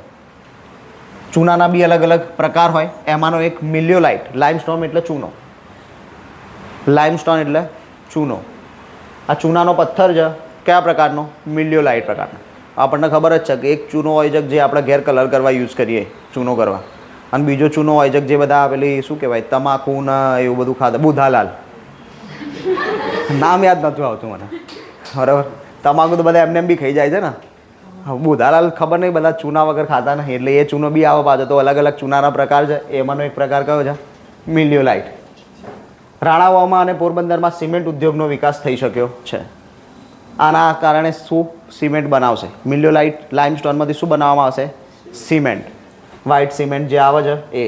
ચૂનાના બી અલગ અલગ પ્રકાર હોય, એમાંનો એક મિલિયોલાઇટ. લાઇમસ્ટોન એટલે ચૂનો, લાઇમસ્ટોન એટલે ચૂનો. આ ચૂનાનો પથ્થર છે કયા પ્રકારનો? મિલિયોલાઇટ પ્રકારનો. આપણને ખબર જ છે કે એક ચૂનો હોય છે જે આપણે ઘેર કલર કરવા યુઝ કરીએ, ચૂનો કરવા. અને બીજો ચૂનો હોય છે જે બધા પેલી શું કહેવાય, તમાકુ ને એવું બધું ખાતા. બુધાલાલ નામ યાદ નથી આવતું મને. બરાબર. તમાકુ તો બધા એમને એમ બી ખાઈ જાય છે ને. બુધાલાલ ખબર નહીં, બધા ચૂના વગર ખાતા નહીં. એટલે એ ચૂનો બી આવે પાછો. તો અલગ અલગ ચૂનાના પ્રકાર છે. એમાંનો એક પ્રકાર કયો છે? મિલિયોલાઇટ. રાણાવાવમાં અને પોરબંદરમાં સિમેન્ટ ઉદ્યોગનો વિકાસ થઈ શક્યો છે. આના કારણે શું સિમેન્ટ બનાવશે? મિલિયોલાઇટ લાઇમસ્ટોનમાંથી શું બનાવવામાં આવશે? સિમેન્ટ. વ્હાઇટ સિમેન્ટ જે આવે છે એ.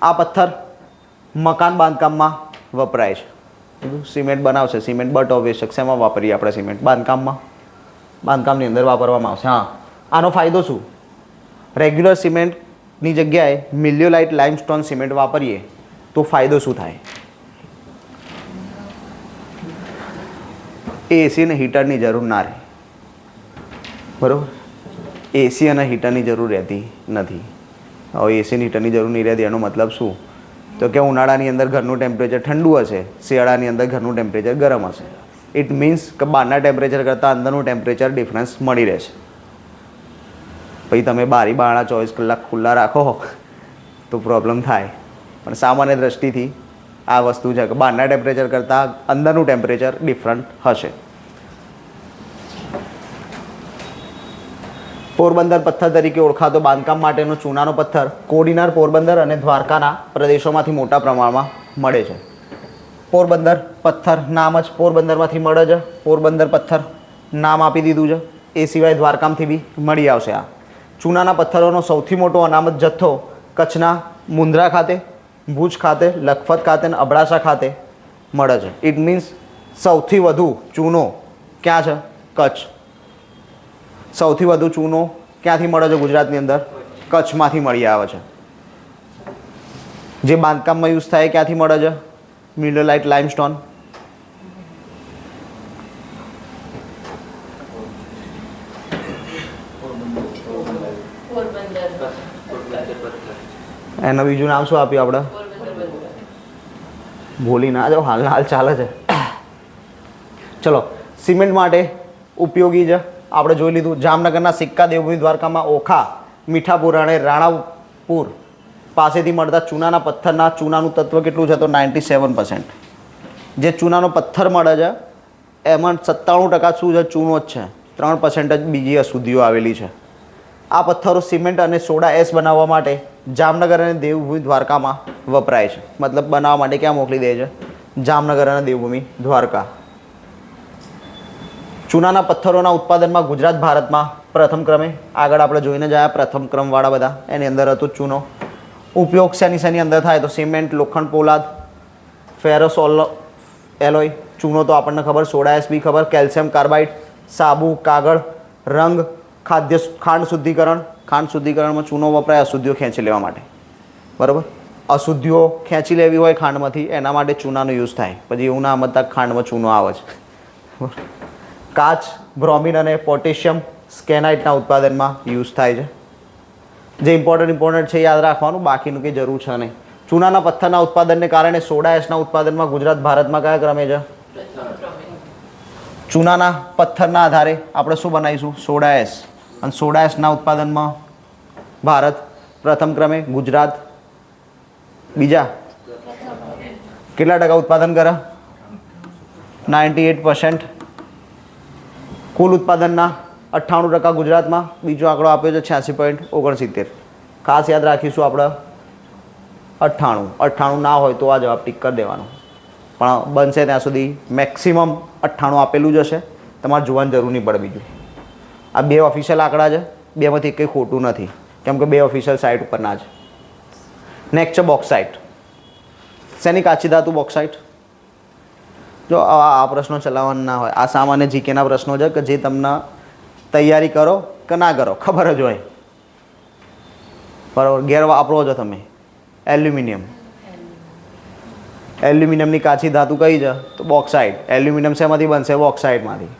આ પથ્થર મકાન બાંધકામમાં વપરાય છે. સિમેન્ટ બનાવશે. સિમેન્ટ બટ ઓબ્વિયસ શેમાં વાપરીએ આપણે? સિમેન્ટ બાંધકામમાં. બાંધકામની અંદર વાપરવામાં આવશે. હા, આનો ફાયદો શું? રેગ્યુલર સિમેન્ટ ની જગ્યાએ મિલિયોલાઇટ લાઇમસ્ટોન સિમેન્ટ વાપરીએ તો ફાયદો શું થાય? એસી અને હીટરની જરૂર ના રહે, બરાબર? એસી અને હીટરની જરૂર રહેતી નથી. હવે એસી અને હીટરની જરૂર નહીં રહેતી એનો મતલબ શું? તો કે ઉનાળાની અંદર ઘરનું ટેમ્પરેચર ઠંડુ હશે, શિયાળાની અંદર ઘરનું ટેમ્પરેચર ગરમ હશે. ઇટ મીન્સ કે બહારના ટેમ્પરેચર કરતાં અંદરનું ટેમ્પરેચર ડિફરન્સ મળી રહેશે. પછી તમે બારી બારણા 24 કલાક ખુલ્લા રાખો તો પ્રોબ્લેમ થાય, પણ સામાન્ય દ્રષ્ટિથી આ વસ્તુ છે કે બહારના ટેમ્પરેચર કરતાં અંદરનું ટેમ્પરેચર ડિફરન્ટ હશે. પોરબંદર પથ્થર તરીકે ઓળખાતો બાંધકામ માટેનો ચૂનાનો પથ્થર કોડીનાર, પોરબંદર અને દ્વારકાના પ્રદેશોમાંથી મોટા પ્રમાણમાં મળે છે. પોરબંદર પથ્થર નામ જ પોરબંદરમાંથી મળે છે, પોરબંદર પથ્થર નામ આપી દીધું છે. એ સિવાય દ્વારકામથી બી મળી આવશે. આ ચૂનાના પથ્થરોનો સૌથી મોટો અનામત જથ્થો કચ્છના મુન્દ્રા ખાતે, ભુજ ખાતે, લખપત ખાતે અને અબડાસા ખાતે મળે છે. ઇટ મીન્સ સૌથી વધુ ચૂનો ક્યાં છે? કચ્છ. સૌથી વધુ ચૂનો ક્યાંથી મળે છે ગુજરાતની અંદર? કચ્છમાંથી મળી આવે છે. જે બાંધકામમાં યુઝ થાય ક્યાંથી મળે છે? મિલિયોલાઇટ લાઇમસ્ટોન. એનું બીજું નામ શું આપ્યું આપણે? ભૂલી ના જાઓ, હાલના હાલ ચાલે છે. ચલો, સિમેન્ટ માટે ઉપયોગી છે આપણે જોઈ લીધું. જામનગરના સિક્કા, દેવભૂમિ દ્વારકામાં ઓખા, મીઠાપુર અને રાણાપુર પાસેથી મળતા ચૂનાના પથ્થરના ચૂનાનું તત્વ કેટલું છે? તો 97%. જે ચૂનાનો પથ્થર મળે છે એમાં 97% શું છે? ચૂનો જ છે. 3% જ બીજી અશુદ્ધિઓ આવેલી છે. આ પથ્થરો સિમેન્ટ અને સોડા એસ બનાવવા માટે જામનગર અને દેવભૂમિ દ્વારકામાં વપરાય છે. મતલબ બનાવવા માટે ક્યાં મોકલી દે છે? જામનગર અને દેવભૂમિ દ્વારકા. ચૂનાના પથ્થરોના ઉત્પાદનમાં ગુજરાત ભારતમાં પ્રથમ ક્રમે. આગળ આપણે જોઈને જ આવ્યા પ્રથમ ક્રમવાળા બધા, એની અંદર હતો ચૂનો. ઉપયોગ શેની અંદર થાય? તો સિમેન્ટ, લોખંડ, પોલાદ, ફેરસ એલોય. ચૂનો તો આપણને ખબર, સોડા એસ બી ખબર, કેલ્શિયમ કાર્બાઇડ, સાબુ, કાગળ, રંગ, ખાંડ શુદ્ધિકરણ. ખાંડ શુદ્ધિકરણમાં ચૂનો વપરાય અશુદ્ધિઓ ખેંચી લેવા માટે, બરાબર? અશુદ્ધિઓ ખેંચી લેવી હોય ખાંડમાંથી એના માટે ચૂનાનો યુઝ થાય. પછી એવું ના સમજતા ખાંડમાં ચૂનો આવે છે. કાચ, બ્રોમિન અને પોટેશિયમ સ્કેનાઇટના ઉત્પાદનમાં યુઝ થાય છે. જે ઇમ્પોર્ટન્ટ છે યાદ રાખવાનું, બાકીનું કંઈ જરૂર છે નહીં. ચૂનાના પથ્થરના ઉત્પાદનને કારણે સોડા એસના ઉત્પાદનમાં ગુજરાત ભારતમાં કયા ક્રમે છે? ચૂનાના પથ્થરના આધારે આપણે શું બનાવીશું? Soda S. અને સોડા એસના ઉત્પાદનમાં ભારત પ્રથમ ક્રમે, ગુજરાત બીજા. કેટલા ટકા ઉત્પાદન કરે? 98%. કુલ ઉત્પાદનના 98% ગુજરાતમાં. બીજો આંકડો આપ્યો છે 86.69. ખાસ યાદ રાખીશું આપણે 98 ના હોય તો આ જવાબ ટીક કરી દેવાનો, પણ બનશે ત્યાં સુધી મેક્સિમમ 98 આપેલું જ હશે. તમારે જોવાની જરૂર નહીં પડે. બીજું આ બે ઓફિશિયલ આંકડા છે, બેમાંથી કંઈ ખોટું નથી, કેમ કે બે ઓફિશિયલ સાઇટ ઉપરના છે. નેક્સ્ટ છે બોક્સાઇટ. શેની કાચી ધાતુ બોક્સાઇટ? જો આ પ્રશ્નો ચલાવવાના ના હોય, આ સામાન્ય જીકેના પ્રશ્નો છે કે જે તમને તૈયારી કરો કે ના કરો ખબર જ હોય, બરાબર? ગેર વાપરો છો તમે. એલ્યુમિનિયમ. એલ્યુમિનિયમની કાચી ધાતુ કઈ છે? તો બોક્સાઇટ. એલ્યુમિનિયમ શેમાંથી બનશે? બોક્સાઇટમાંથી.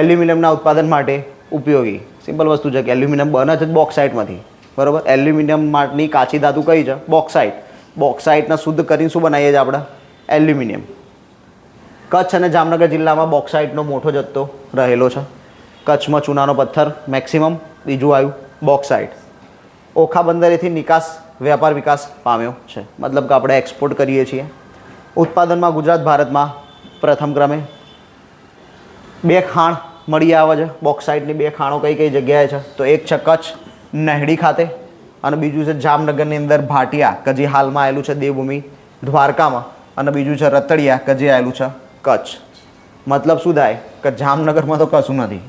એલ્યુમિનિયમના ઉત્પાદન માટે ઉપયોગી. સિમ્પલ વસ્તુ છે કે એલ્યુમિનિયમ બને છે બોક્સાઇટમાંથી, બરાબર? એલ્યુમિનિયમની કાચી ધાતુ કઈ છે? બોક્સાઇટ. બોક્સાઇટને શુદ્ધ કરીને શું બનાવીએ છીએ આપણે? એલ્યુમિનિયમ. કચ્છ અને જામનગર જિલ્લામાં બોક્સાઇટનો મોટો જથ્થો રહેલો છે. કચ્છમાં ચૂનાનો પથ્થર મેક્સિમમ. બીજું આવ્યું બોક્સાઇટ. ઓખા બંદરેથી નિકાસ વ્યાપાર વિકાસ પામ્યો છે, મતલબ કે આપણે એક્સપોર્ટ કરીએ છીએ. ઉત્પાદનમાં ગુજરાત ભારતમાં પ્રથમ ક્રમે. બે ખાણ મળી આવે છે બોક્સાઇટની. બે ખાણો કઈ કઈ જગ્યાએ છે? તો એક છે કચ્છ નહેડી ખાતે, અને બીજું છે જામનગરની અંદર ભાટિયા કે જે હાલમાં આવેલું છે દેવભૂમિ દ્વારકામાં, અને બીજું છે રતડિયા કે જે આવેલું છે કચ્છ. મતલબ શું થાય કે જામનગરમાં તો કશું નથી,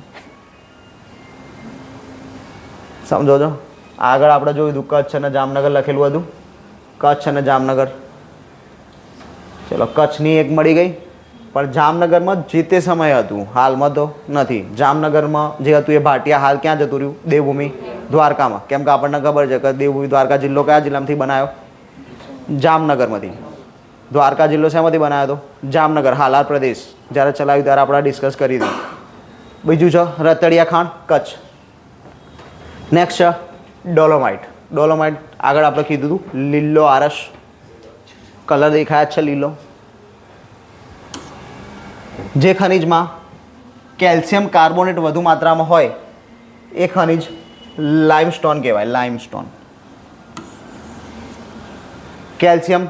સમજો છો? આગળ આપણે જોયું હતું કચ્છ અને જામનગર લખેલું હતું. કચ્છ અને જામનગર. ચલો, કચ્છની એક મળી ગઈ, પણ જામનગરમાં જે તે સમયે હતું, હાલમાં તો નથી. જામનગરમાં જે હતું એ ભાટિયા હાલ ક્યાં જતું રહ્યું? દેવભૂમિ દ્વારકામાં, કેમ કે આપણને ખબર છે કે દેવભૂમિ દ્વારકા જિલ્લો કયા જિલ્લામાંથી બનાવ્યો? જામનગરમાંથી. દ્વારકા જિલ્લો શેમાંથી બનાવ્યો હતો? જામનગર, હાલાર પ્રદેશ. જ્યારે ચલાવ્યું ત્યારે આપણે ડિસ્કસ કરી હતી. બીજું છે રતડિયા ખાણ, કચ્છ. નેક્સ્ટ છે ડોલોમાઇટ. ડોલોમાઇટ આગળ આપણે કીધું હતું લીલો આરસ, કલર દેખાય જ છે લીલો. જે ખનિજમાં કેલ્શિયમ કાર્બોનેટ વધુ માત્રામાં હોય એ ખનિજ લાઇમસ્ટોન કહેવાય. લાઇમસ્ટોન. કેલ્શિયમ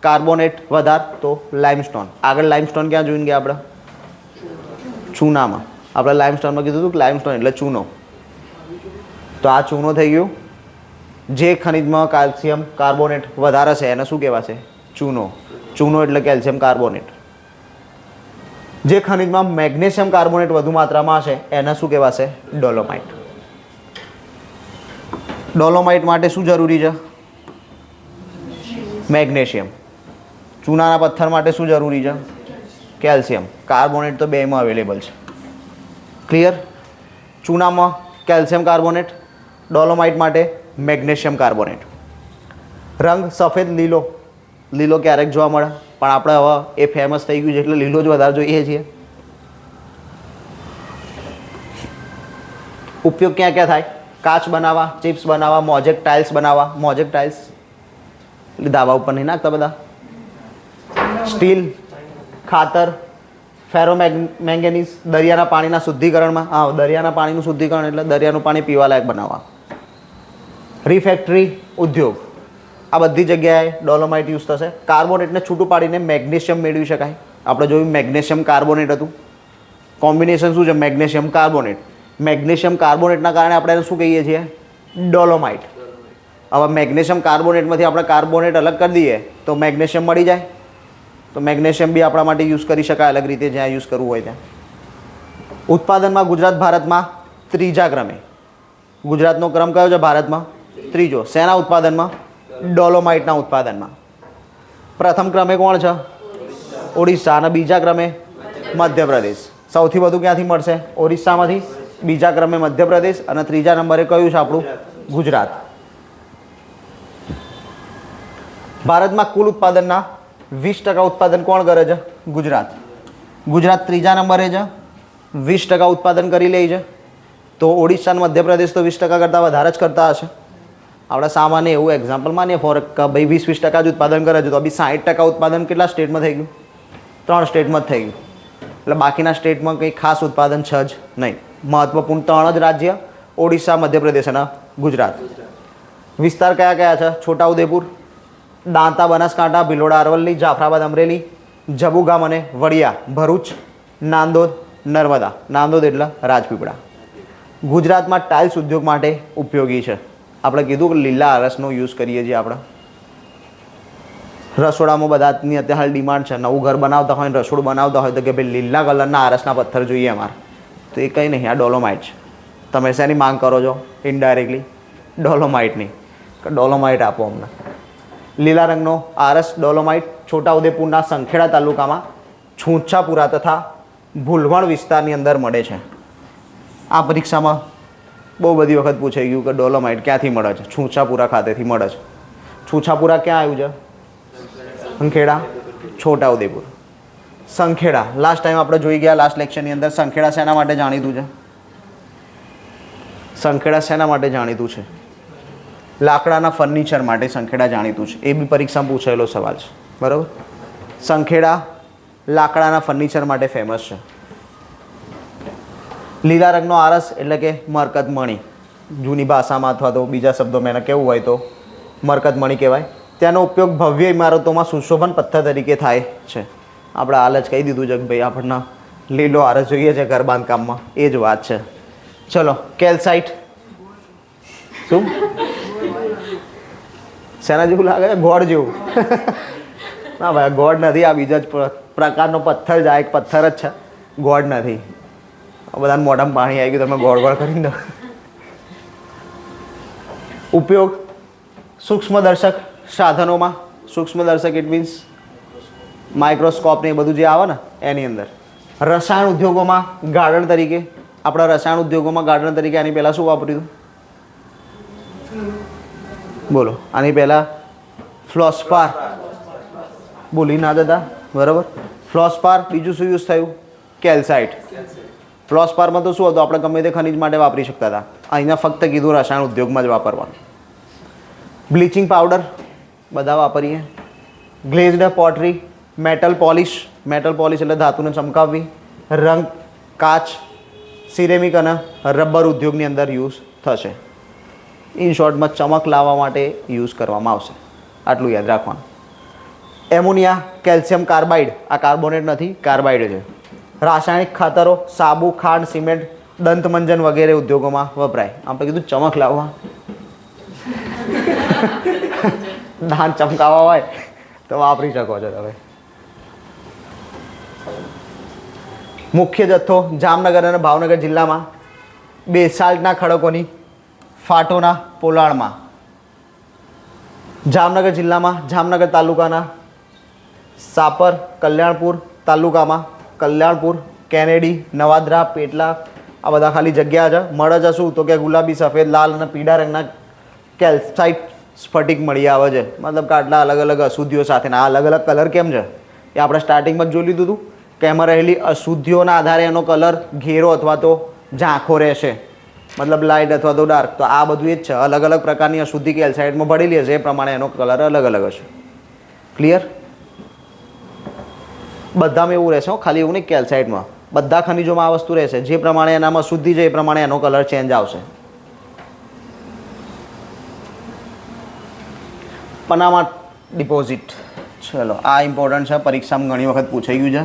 કાર્બોનેટ વધાર તો લાઇમસ્ટોન. આગળ લાઇમસ્ટોન ક્યાં જોઈને ગયા આપણે? ચૂનામાં. આપણે લાઇમસ્ટોનમાં કીધું હતું કે લાઇમસ્ટોન એટલે ચૂનો. તો આ ચૂનો થઈ ગયું. જે ખનિજમાં કેલ્શિયમ કાર્બોનેટ વધારે છે એને શું કહેવાશે? ચૂનો. ચૂનો એટલે કેલ્શિયમ કાર્બોનેટ. જે ખનિજમાં મેગ્નેશિયમ કાર્બોનેટ વધુ માત્રામાં હશે એને શું કહેવાશે? ડોલોમાઇટ. ડોલોમાઇટ માટે શું જરૂરી છે? મેગ્નેશિયમ. ચૂનાના પથ્થર માટે શું જરૂરી છે? કેલ્શિયમ. કાર્બોનેટ તો બેમાં અવેલેબલ છે. ક્લિયર? ચૂનામાં કેલ્શિયમ કાર્બોનેટ, ડોલોમાઇટ માટે મેગ્નેશિયમ કાર્બોનેટ. રંગ સફેદ લીલો. લીલો ક્યારેક જોવા મળે પણ આપણે હવે એ ફેમસ થઈ ગયું છે એટલે લીલો જ વધારે જોઈએ છીએ. ઉપયોગ ક્યાં ક્યાં થાય? કાચ બનાવવા, ચિપ્સ બનાવવા, મોઝેક ટાઇલ્સ બનાવવા. મોઝેક ટાઇલ્સ એટલે ધાબા ઉપર નહીં નાખતા બધા. સ્ટીલ, ખાતર, ફેરોમેંગેનીઝ, દરિયાના પાણીના શુદ્ધિકરણમાં. હા, દરિયાના પાણીનું શુદ્ધિકરણ એટલે દરિયાનું પાણી પીવાલાયક બનાવવા. રિફેક્ટરી ઉદ્યોગ, આ બધી જગ્યાએ ડોલોમાઇટ યુઝ થશે. કાર્બોનેટને છૂટું પાડીને મેગ્નેશિયમ મેળવી શકાય. આપણે જોયું મેગ્નેશિયમ કાર્બોનેટ હતું. કોમ્બિનેશન શું છે? Magnesium carbonate. મેગ્નેશિયમ કાર્બોનેટના કારણે આપણે એને શું કહીએ છીએ? ડોલોમાઇટ. હવે મેગ્નેશિયમ કાર્બોનેટમાંથી આપણે કાર્બોનેટ અલગ કરી દઈએ તો મેગ્નેશિયમ મળી જાય. તો મેગ્નેશિયમ બી આપણા માટે યુઝ કરી શકાય અલગ રીતે, જ્યાં યુઝ કરવું હોય ત્યાં. ઉત્પાદનમાં ગુજરાત ભારતમાં ત્રીજા ક્રમે. ગુજરાતનો ક્રમ કયો છે ભારતમાં? ત્રીજો. શેના ઉત્પાદનમાં? ડોલોમાઇટના ઉત્પાદનમાં. પ્રથમ ક્રમે કોણ છે? ઓડિશા. અને બીજા ક્રમે મધ્યપ્રદેશ. સૌથી વધુ ક્યાંથી મળશે? ઓડિશામાંથી. બીજા ક્રમે મધ્યપ્રદેશ અને ત્રીજા નંબરે કયું છે આપણું? ગુજરાત. ભારતમાં કુલ ઉત્પાદનના 20% ઉત્પાદન કોણ કરે છે? ગુજરાત. ગુજરાત ત્રીજા નંબરે છે, 20% ઉત્પાદન કરી લે છે. તો ઓડિશા અને મધ્યપ્રદેશ તો 20% કરતાં વધારે જ કરતા હશે. આપણે સામાન્ય એવું એક્ઝામ્પલ માનીએ ફોર કે ભાઈ 20-20% જ ઉત્પાદન કરે છે તો બી 60% ઉત્પાદન કેટલા સ્ટેટમાં થઈ ગયું? 3 સ્ટેટમાં જ થઈ ગયું. એટલે બાકીના સ્ટેટમાં કંઈ ખાસ ઉત્પાદન છે જ નહીં. મહત્વપૂર્ણ 3 જ રાજ્ય ઓડિશા, મધ્યપ્રદેશ અને ગુજરાત. વિસ્તાર કયા કયા છે? છોટાઉદેપુર, દાંતા બનાસકાંઠા, ભિલોડા અરવલ્લી, જાફરાબાદ અમરેલી, જબુગામ અને વડિયા ભરૂચ, નાંદોદ નર્મદા. નાંદોદ એટલે રાજપીપળા. ગુજરાતમાં ટાઇલ્સ ઉદ્યોગ માટે ઉપયોગી છે. આપણે કીધું કે લીલા આરસનો યુઝ કરીએ છીએ આપણે. રસોડામાં બધાની અત્યારે હાલ ડિમાન્ડ છે. નવું ઘર બનાવતા હોય ને રસોડું બનાવતા હોય તો કે ભાઈ લીલા કલરના આરસના પથ્થર જોઈએ અમારે. તો એ કંઈ નહીં, આ ડોલોમાઇટ છે. તમે શેની માંગ કરો છો? ઇનડાયરેક્ટલી ડોલોમાઇટની. ડોલોમાઇટ આપો અમને. લીલા રંગનો આરસ ડોલોમાઇટ છોટાઉદેપુરના સંખેડા તાલુકામાં છૂંછાપુરા તથા ભૂલવણ વિસ્તારની અંદર મળે છે. આ પરીક્ષામાં બહુ બધી વખત પૂછાઈ ગયું કે ડોલોમાઇટ ક્યાંથી મળે છે? છૂંછાપુરા ખાતેથી મળે છે. છૂંછાપુરા ક્યાં આવ્યું છે? સંખેડા, છોટાઉદેપુર. સંખેડા લાસ્ટ ટાઈમ આપણે જોઈ ગયા લાસ્ટ લેક્ચરની અંદર. સંખેડા શેના માટે જાણીતું છે? સંખેડા શેના માટે જાણીતું છે? લાકડાના ફર્નિચર માટે સંખેડા જાણીતું છે. એ બી પરીક્ષામાં પૂછાયેલો સવાલ છે. બરાબર. સંખેડા લાકડાના ફર્નિચર માટે ફેમસ છે. લીલા રંગનો આરસ એટલે કે મરકતમણી. જૂની ભાષામાં અથવા તો બીજા શબ્દોમાં એને કેવું હોય તો મરકતમણી કહેવાય. તેનો ઉપયોગ ભવ્ય ઇમારતોમાં સુશોભન પથ્થર તરીકે થાય છે. આપણે હાલ જ કહી દીધું છે કે ભાઈ આપણને લીલો આરસ જોઈએ છે ઘર બાંધકામમાં. એ જ વાત છે. ચલો, કેલ્સાઇટ. શું શેના જેવું લાગે છે? ગોળ જેવું. ના ભાઈ, ગોળ નથી. આ બીજા જ પ્રકારનો પથ્થર જ. આ એક પથ્થર જ છે, ગોળ નથી. બધાને મોઢામાં પાણી આવી ગયું તમે ગોળ ગોળ કરીને દો. ઉપયોગ સૂક્ષ્મદર્શક સાધનોમાં. સૂક્ષ્મદર્શક ઇટ મીન્સ માઇક્રોસ્કોપ ને એ બધું જે આવે ને એની અંદર. રસાયણ ઉદ્યોગોમાં ગાર્ડન તરીકે. આપણા રસાયણ ઉદ્યોગોમાં ગાર્ડન તરીકે આની પહેલાં શું વાપર્યું? બોલો આની પહેલાં ફ્લોસ્પાર બોલી ના જતા બરાબર. ફ્લોસ્પાર બીજું શું યુઝ થયું? કેલ્સાઇટ. ફ્લોસ્પારમાં તો શું હતું, આપણે ગમે તે ખનિજ માટે વાપરી શકતા હતા. અહીંયા ફક્ત કીધું રસાયણ ઉદ્યોગમાં જ વાપરવાનું. બ્લીચિંગ પાવડર બધા વાપરીએ. Glazed pottery, metal polish. Metal polish એટલે ધાતુને ચમકાવવી. રંગ, કાચ, સિરેમિક અને રબર ઉદ્યોગની અંદર યુઝ થશે. ઇન શોર્ટમાં ચમક લાવવા માટે યુઝ કરવામાં આવશે. આટલું યાદ રાખવાનું. Ammonia, calcium carbide. આ કાર્બોનેટ નથી, કાર્બાઇડ છે. રાસાયણિક ખાતરો, સાબુ, ખાંડ, સિમેન્ટ, દંતમંજન વગેરે ઉદ્યોગોમાં વપરાય. આપણે કીધું ચમક લાવવા, દાંત ચમકાવવા હોય તો વાપરી શકો છો તમે. મુખ્ય જથ્થો જામનગર અને ભાવનગર જિલ્લામાં બેસાલ્ટના ખડકોની ફાટોના પોલાણમાં. જામનગર જિલ્લામાં જામનગર તાલુકાના સાપર, કલ્યાણપુર તાલુકામાં કલ્યાણપુર, કેનેડી, નવાદ્રા, પેટલા આ બધા ખાલી જગ્યા છે. મળે છે શું તો કે ગુલાબી, સફેદ, લાલ અને પીળા રંગના કેલ્સાઇટ સ્ફટિક મળી આવે છે. મતલબ કે આટલા અલગ અલગ અશુદ્ધિઓ સાથેના. આ અલગ અલગ કલર કેમ છે એ આપણે સ્ટાર્ટિંગમાં જ જોઈ લીધું હતું કે એમાં રહેલી અશુદ્ધિઓના આધારે એનો કલર ઘેરો અથવા તો ઝાંખો રહેશે, મતલબ લાઇટ અથવા તો ડાર્ક. તો આ બધું એ જ છે. અલગ અલગ પ્રકારની અશુદ્ધિ કેલ્સાઇટમાં ભળેલી હશે એ પ્રમાણે એનો કલર અલગ અલગ હશે. ક્લિયર? બધામાં એવું રહેશે, ખાલી એવું નહીં કેલ્સાઇટમાં. બધા ખનિજોમાં આ વસ્તુ રહેશે. જે પ્રમાણે એનામાં અશુદ્ધિ છે એ પ્રમાણે એનો કલર ચેન્જ આવશે. Panama deposit. ચલો આ ઇમ્પોર્ટન્ટ છે, પરીક્ષામાં ઘણી વખત પૂછાઈ ગયું છે.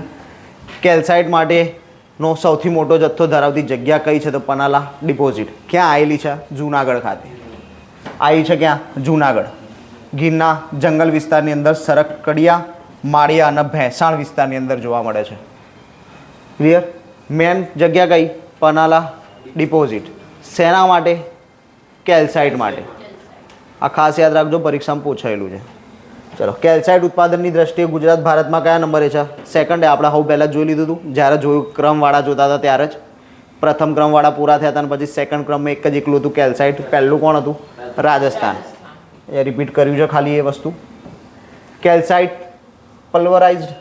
કેલ્સાઇટ માટેનો સૌથી મોટો જથ્થો ધરાવતી જગ્યા કઈ છે? તો પનાલા ડિપોઝિટ. ક્યાં આવેલી છે? જૂનાગઢ ખાતે આવી છે. ક્યાં? જૂનાગઢ. ગીરના જંગલ વિસ્તારની અંદર સરકડિયા, માળિયા અને ભેંસાણ વિસ્તારની અંદર જોવા મળે છે. ક્લિયર? મેન જગ્યા કઈ? પનાલા ડિપોઝિટ. શેના માટે? કેલ્સાઇટ માટે. આ ખાસ યાદ રાખજો, પરીક્ષામાં પૂછાયેલું છે. ચલો, કેલ્સાઇટ ઉત્પાદનની દ્રષ્ટિએ ગુજરાત ભારતમાં કયા નંબરે છે? સેકન્ડે. આપણે હવે પહેલાં જોઈ લીધું હતું જ્યારે જોયું ક્રમવાળા જોતા હતા ત્યારે જ. પ્રથમ ક્રમવાળા પૂરા થયા હતા અને પછી સેકન્ડ ક્રમમાં એક જ એકલું હતું કેલ્સાઇટ. પહેલું કોણ હતું? રાજસ્થાન. એ રિપીટ કર્યું છે ખાલી એ વસ્તુ. કેલ્સાઇટ પલ્વરાઇઝડ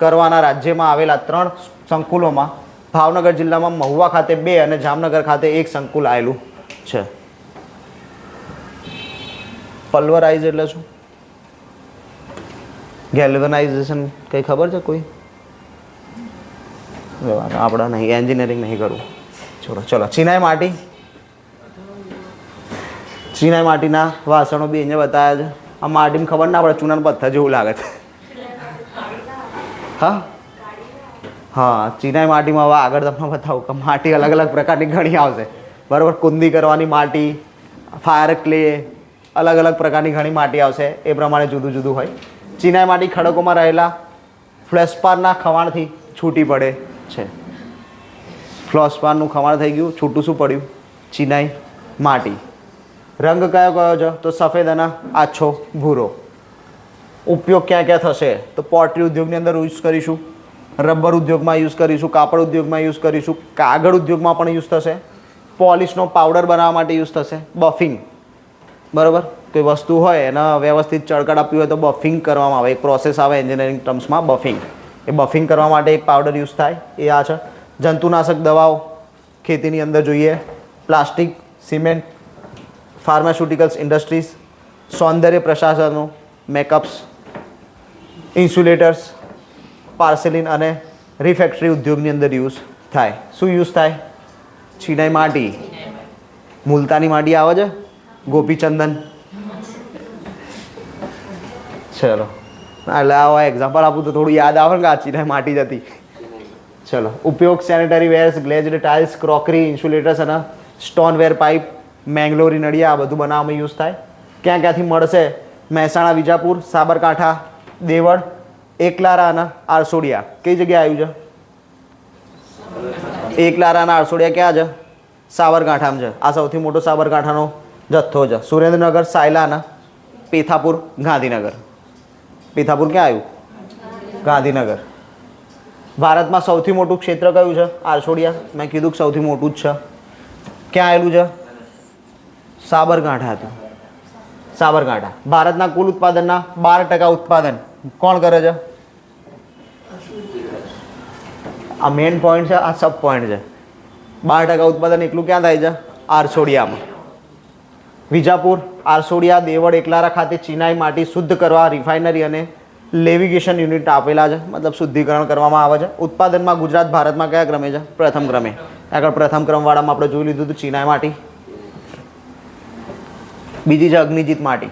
કરવાના રાજ્યમાં આવેલા 3 સંકુલોમાં ભાવનગર જિલ્લામાં મહુવા ખાતે 2 અને જામનગર ખાતે 1 સંકુલ આવેલું છે. પલ્વરાઇઝ એટલે શું? ગેલ્વનાઇઝેશન કંઈ ખબર છે કોઈ? આપણે નહીં, એન્જિનિયરિંગ નહીં કરવું. ચલો. ચિનાઈ માટી. ચિનાઈ માટીના વાસણો બી અહીંયા બતાવ્યા છે. આ માટીમાં ખબર ના આપણે ચૂનાના પથ્થર જેવું લાગે છે. હા, ચિનાઈ માટીમાં હવે આગળ તમને બતાવું કે માટી અલગ અલગ પ્રકારની ઘણી આવશે. બરાબર? કુંદી કરવાની માટી, ફાયર ક્લે, અલગ અલગ પ્રકારની ઘણી માટી આવશે. એ પ્રમાણે જુદું જુદું હોય. ચિનાઈ માટી ખડકોમાં રહેલા ફ્લોસ્પારના ખવાણથી છૂટી પડે છે. ફ્લોસ્પારનું ખવાણ થઈ ગયું, છૂટું શું પડ્યું? ચિનાઈ માટી. રંગ કયો કયો છે? તો સફેદ અને આછો ભૂરો. ઉપયોગ ક્યાં ક્યાં થશે? તો પોટરી ઉદ્યોગની અંદર યુઝ કરીશું, રબર ઉદ્યોગમાં યુઝ કરીશું, કાપડ ઉદ્યોગમાં યુઝ કરીશું, કાગળ ઉદ્યોગમાં પણ યુઝ થશે, પોલિશનો પાવડર બનાવવા માટે યુઝ થશે, બફિંગ. બરાબર? કોઈ વસ્તુ હોય એને વ્યવસ્થિત ચળકટ આપવી હોય તો બફિંગ કરવામાં આવે. એક પ્રોસેસ આવે એન્જિનિયરિંગ ટર્મ્સમાં, બફિંગ. એ બફિંગ કરવા માટે એક પાવડર યુઝ થાય, એ આ છે. જંતુનાશક દવાઓ ખેતીની અંદર જોઈએ, પ્લાસ્ટિક, સિમેન્ટ, ફાર્માસ્યુટિકલ્સ ઇન્ડસ્ટ્રીઝ, સૌંદર્ય પ્રસાધનો, મેકઅપ્સ, ઇન્સ્યુલેટર્સ, પાર્સેલિન અને રિફેક્ટરી ઉદ્યોગની અંદર યુઝ થાય. શું યુઝ થાય? ચિનાઈ માટી. મુલતાની માટી આવે છે, ગોપીચંદન. ચલો, એટલે આવા એક્ઝામ્પલ આપું તો થોડું યાદ આવે ને કે આ ચિનાઈ માટી જ હતી. ચલો, ઉપયોગ sanitary wares, ગ્લેઝડ tiles, crockery, insulators અને સ્ટોનવેર પાઇપ, મેંગલોરી નળિયા આ બધું બનાવવામાં યુઝ થાય. ક્યાં ક્યાંથી મળશે? મહેસાણા, વિજાપુર, સાબરકાંઠા, દેવળ, એકલારા અને આરસોડિયા. કઈ જગ્યાએ આવ્યું છે? એકલારા અને આરસોડિયા ક્યાં છે? સાબરકાંઠામાં છે. આ સૌથી મોટો સાબરકાંઠાનો જથ્થો છે. સુરેન્દ્રનગર, સાયલા અને પેથાપુર, ગાંધીનગર. પેથાપુર ક્યાં આવ્યું? ગાંધીનગર. ભારતમાં સૌથી મોટું ક્ષેત્ર કયું છે? આરસોડિયા. મેં કીધું કે સૌથી મોટું જ છે. ક્યાં આવેલું છે? સાબરકાંઠા હતું. સાબરકાંઠા. ભારતના કુલ ઉત્પાદનના 12% ઉત્પાદન કોણ કરે છે? આ મેઇન પોઈન્ટ છે, આ સબ પોઈન્ટ છે. 12% ઉત્પાદન એકલું ક્યાં થાય છે? આરસોડિયામાં. વિજાપુર, આરસોડિયા, દેવળ, એકલારા ખાતે ચિનાઈ માટી શુદ્ધ કરવા રિફાઇનરી અને લેવિગેશન યુનિટ આપેલા છે, મતલબ શુદ્ધિકરણ કરવામાં આવે છે. ઉત્પાદનમાં ગુજરાત ભારતમાં કયા ક્રમે છે? પ્રથમ ક્રમે. આગળ પ્રથમ ક્રમવાળામાં આપણે જોઈ લીધું હતું ચિનાઈ માટી. બીજી છે અગ્નિજીત માટી.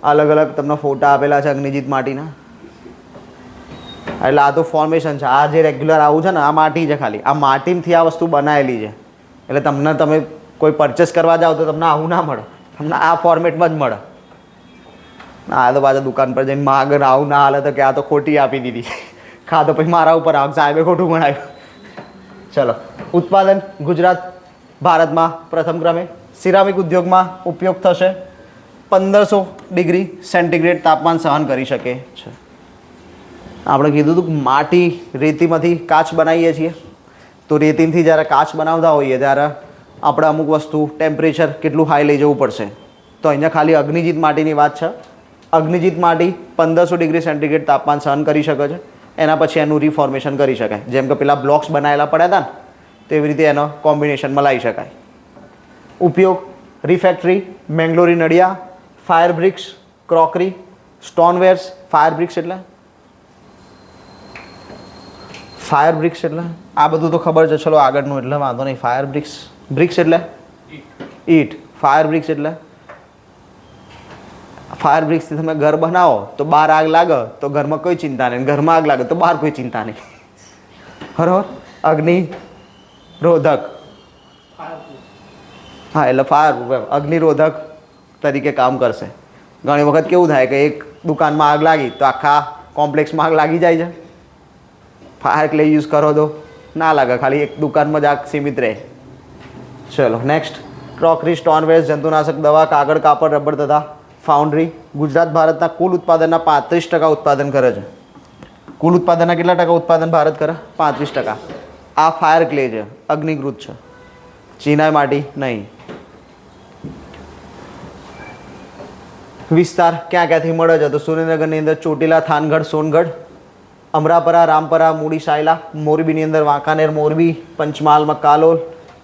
અલગ અલગ તમને ફોટા આપેલા છે અગ્નિજીત માટીના. એટલે આ તો ફોર્મેશન છે. આ જે રેગ્યુલર આવું છે ને, આ માટી છે ખાલી. આ માટીમાંથી આ વસ્તુ બનાવેલી છે. એટલે તમને તમે કોઈ પરચેસ કરવા જાઓ તો તમને આવું ના મળે, તમને આ ફોર્મેટમાં જ મળે. આ તો પાછા દુકાન પર જઈને માગ આવું ના હાલે તો કે આ તો ખોટી આપી દીધી, ખા તો પછી મારા ઉપર આવ સાહેબે ખોટું બનાવ્યું. ચલો, ઉત્પાદન ગુજરાત ભારતમાં પ્રથમ ક્રમે. સિરામિક ઉદ્યોગમાં ઉપયોગ થશે 1500 ડિગ્રી સેન્ટીગ્રેડ તાપમાન સહન કરી શકે છે. આપણે કીધું હતું કે માટી રેતીમાંથી કાચ બનાવીએ છીએ, તો રેતીથી જ્યારે કાચ બનાવતા હોઈએ ત્યારે આપણે અમુક વસ્તુ ટેમ્પરેચર કેટલું હાઈ લઈ જવું પડશે. તો અહીંયા ખાલી અગ્નિજીત માટીની વાત છે. અગ્નિજીત માટી 1500 ડિગ્રી સેન્ટીગ્રેડ તાપમાન સહન કરી શકે છે. એના પછી એનું રિફોર્મેશન કરી શકાય. જેમ કે પેલા બ્લોક્સ બનાવેલા પડ્યા હતા ને, તેવી રીતે એનો કોમ્બિનેશનમાં લાવી શકાય. ઉપયોગ રિફેક્ટરી, મેંગલોરી નળિયા, fire bricks, crockery, stonewares. Fire bricks એટલે આ બધું તો ખબર છે. ચલો આગળનું એટલે વાંધો નહીં. ફાયર બ્રિક્સ, બ્રિક્સ એટલે ઈટ. ફાયર બ્રિક્સ એટલે ફાયર બ્રિક્સથી તમે ઘર બનાવો તો બહાર આગ લાગે તો ઘરમાં કોઈ ચિંતા નહીં, ઘરમાં આગ લાગે તો બહાર કોઈ ચિંતા નહીં. બરાબર. અગ્નિ રોધક, હા, એટલે ફાયર અગ્નિરોધક તરીકે કામ કરશે. ઘણી વખત કેવું થાય કે એક દુકાનમાં આગ લાગી તો આખા કોમ્પ્લેક્સમાં આગ લાગી જાય છે. ફાયર ક્લે યુઝ કરો તો ના લાગે, ખાલી એક દુકાનમાં જ આગ સીમિત રહે. ચલો નેક્સ્ટ. ક્રોકરી, સ્ટોનવેર, જંતુનાશક દવા, કાગળ, કાપડ, રબર તથા ફાઉન્ડ્રી. ગુજરાત ભારતના કુલ ઉત્પાદનના 35% ઉત્પાદન કરે છે. કુલ ઉત્પાદનના કેટલા ટકા ઉત્પાદન ભારત કરે? 35%. આ ફાયર ક્લે છે, અગ્નિકૃત છે, ચિનાઈ માટી નહીં. વિસ્તાર ક્યાં ક્યાંથી મળે છે? તો સુરેન્દ્રનગરની અંદર ચોટીલા, થાનગઢ, સોનગઢ, અમરાપરા, રામપરા, મૂડી, સાયલા. મોરબીની અંદર વાંકાનેર, મોરબી, પંચમહાલમાં કાલોલ.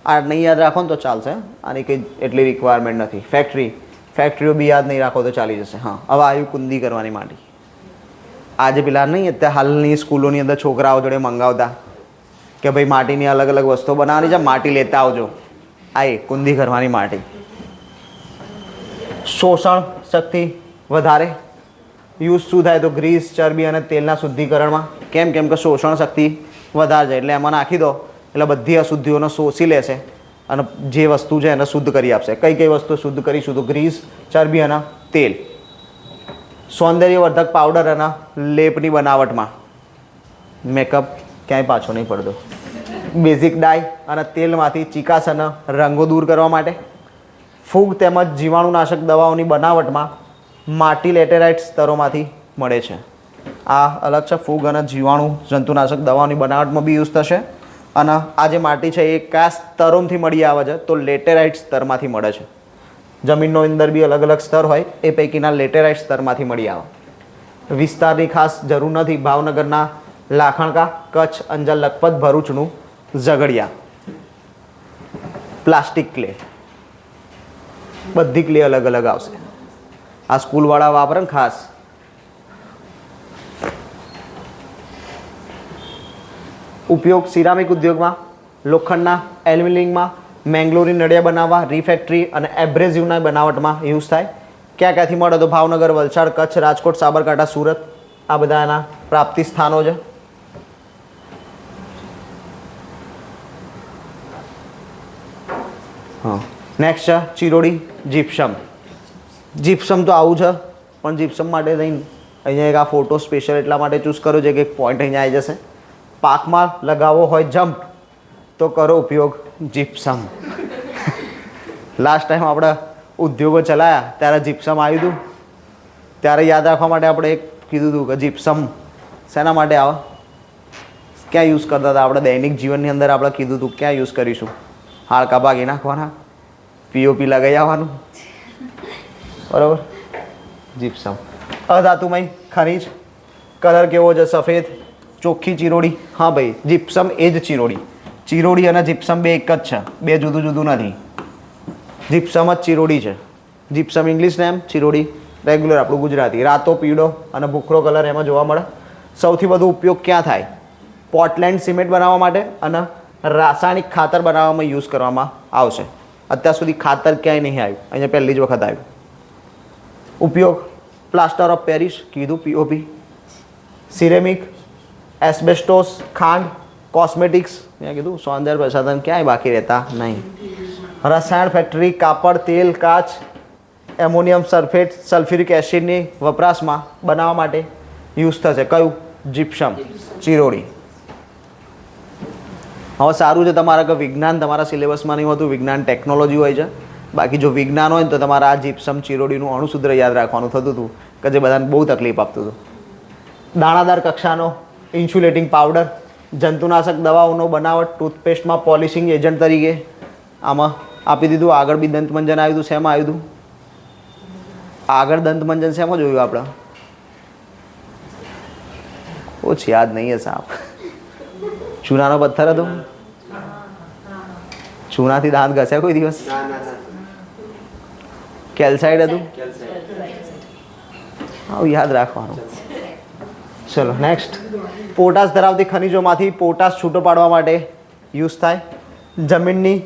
આ નહીં યાદ રાખો ને તો ચાલશે, આની કંઈ એટલી રિક્વાયરમેન્ટ નથી. ફેક્ટરીઓ બી યાદ નહીં રાખો તો ચાલી જશે. હા, હવે આવ્યું કુંદી કરવાની માટી. આજે પેલા નહીં, અત્યારે હાલની સ્કૂલોની અંદર છોકરાઓ જોડે મંગાવતા કે ભાઈ માટીની અલગ અલગ વસ્તુઓ બનાવવાની છે, માટી લેતા આવજો. આ એ કુંદી કરવાની માટી. શોષણ શક્તિ વધારે. યુઝ શું થાય? તો ગ્રીસ, ચરબી અને તેલના શુદ્ધિકરણમાં. કેમ કે શોષણ શક્તિ વધારે છે, એટલે એમાં નાખી દો એટલે બધી અશુદ્ધિઓને શોષી લેશે અને જે વસ્તુ છે એને શુદ્ધ કરી આપશે. કઈ કઈ વસ્તુ શુદ્ધ કરીશું? તો ગ્રીસ, ચરબી અને તેલ. સૌંદર્યવર્ધક પાવડર અને લેપની બનાવટમાં. મેકઅપ ક્યાંય પાછો નહીં પડતો. બેઝિક ડાય અને તેલમાંથી ચીકાશ અને રંગો દૂર કરવા માટે. ફૂગ તેમજ જીવાણુનાશક દવાઓની બનાવટમાં માટી લેટેરાઇટ સ્તરોમાંથી મળે છે. આ અલગ છે. ફૂગ અને જીવાણુ જંતુનાશક દવાઓની બનાવટમાં બી યુઝ થશે. અને આ જે માટી છે એ કયા સ્તરોમાંથી મળી આવે છે? તો લેટેરાઇટ સ્તરમાંથી મળે છે. જમીનનો અંદર બી અલગ અલગ સ્તર હોય, એ પૈકીના લેટેરાઇટ સ્તરમાંથી મળી આવે. વિસ્તારની ખાસ જરૂર નથી. ભાવનગરના લાખણકા, કચ્છ, અંજાર, લખપત, ભરૂચનું ઝઘડિયા. પ્લાસ્ટિક ક્લે, બધી ક્લે અલગ અલગ આવશે. આ સ્કૂલવાળા વાપરે ને ખાસ. ઉપયોગ સિરામિક ઉદ્યોગમાં, લોખંડના એલ્યુમિનિયમમાં, મેંગલોરી નળિયા બનાવવા, રિફેક્ટરી અને એબ્રેઝિવના બનાવટમાં યુઝ થાય. ક્યાં ક્યાંથી મળે? તો ભાવનગર, વલસાડ, કચ્છ, રાજકોટ, સાબરકાંઠા, સુરત. આ બધા એના પ્રાપ્તિ સ્થાનો છે. હા, નેક્સ્ટ છે ચિરોડી, જીપ્સમ. જીપ્સમ તો આવું છે, પણ જીપ્સમ માટે થઈને અહીંયા એક આ ફોટો સ્પેશિયલ એટલા માટે ચૂઝ કર્યો છે કે એક પોઈન્ટ અહીંયા આવી જશે. પાકમાં લગાવવો હોય જમ્પ તો કરો ઉપયોગ જીપ્સમ. લાસ્ટ ટાઈમ આપણે ઉદ્યોગો ચલાવ્યા ત્યારે જીપ્સમ આવ્યું હતું, ત્યારે યાદ રાખવા માટે આપણે એક કીધું હતું કે જીપ્સમ શેના માટે આવે, ક્યાં યુઝ કરતા હતા આપણે દૈનિક જીવનની અંદર. આપણે કીધું હતું ક્યાં યુઝ કરીશું? હાડકા ભાગી નાખવાના, પીઓપી લગાવી આવવાનું, બરાબર. જીપ્સમ. અધાતુમય ખનિજ. કલર કેવો છે? સફેદ. ચોખ્ખી ચિરોડી. હા ભાઈ, જીપ્સમ એ જ ચિરોડી. ચિરોડી અને જીપ્સમ બે એક જ છે, બે જુદું જુદું નથી. જીપ્સમ જ ચિરોડી છે. જીપ્સમ ઇંગ્લિશ નેમ, ચિરોડી રેગ્યુલર આપણું ગુજરાતી. રાતો પીળો અને ભૂખરો કલર એમાં જોવા મળે. સૌથી વધુ ઉપયોગ ક્યાં થાય? પોર્ટલેન્ડ સિમેન્ટ બનાવવા માટે અને રાસાયણિક ખાતર બનાવવામાં યુઝ કરવામાં આવશે. અત્યાર સુધી ખાતર ક્યાંય નહીં આવ્યું, અહીંયા પહેલી જ વખત આવ્યું. ઉપયોગ પ્લાસ્ટર ઓફ પેરિસ કીધું, પીઓપી. સિરેમિક, એસ્બેસ્ટોસ, ખાંડ, કોસ્મેટિક્સ મેં કીધું, સૌંદર્ય પ્રસાધન ક્યાંય બાકી રહેતા નહીં. રસાયણ ફેક્ટરી, કાપડ, તેલ, કાચ, એમોનિયમ સલ્ફેટ, સલ્ફ્યુરિક એસિડની વપરાશમાં બનાવવા માટે યુઝ થશે. કયું? જીપ્સમ, ચિરોડી. હવે સારું છે તમારા કે વિજ્ઞાન તમારા સિલેબસમાં નહીં હોતું, વિજ્ઞાન ટેકનોલોજી હોય છે. બાકી જો વિજ્ઞાન હોય ને તો તમારા આ જીપ્સમ ચિરોડીનું અણુસૂત્ર યાદ રાખવાનું થતું હતું કે જે બધાને બહુ તકલીફ આપતું હતું. દાણાદાર કક્ષાનો ઇન્સ્યુલેટિંગ પાવડર, જંતુનાશક દવાઓનો બનાવટ, ટૂથપેસ્ટમાં પોલિશિંગ એજન્ટ તરીકે આમાં આપી દીધું. આગળ બી દંતમંજન આવ્યું હતું. શેમાં આવ્યું હતું? આગળ દંતમંજન શેમાં જોયું આપણે? ઓછી યાદ નહીં હશે આપ. ચૂનાનો પથ્થર હતો. ચૂનાથી દાંત ઘસ્યા કોઈ દિવસ? કેલ્સાઇડ હતું. હા, યાદ રાખવાનું. ચલો નેક્સ્ટ. પોટાશ ધરાવતી ખનિજોમાંથી પોટાશ છૂટો પાડવા માટે યુઝ થાય. જમીનની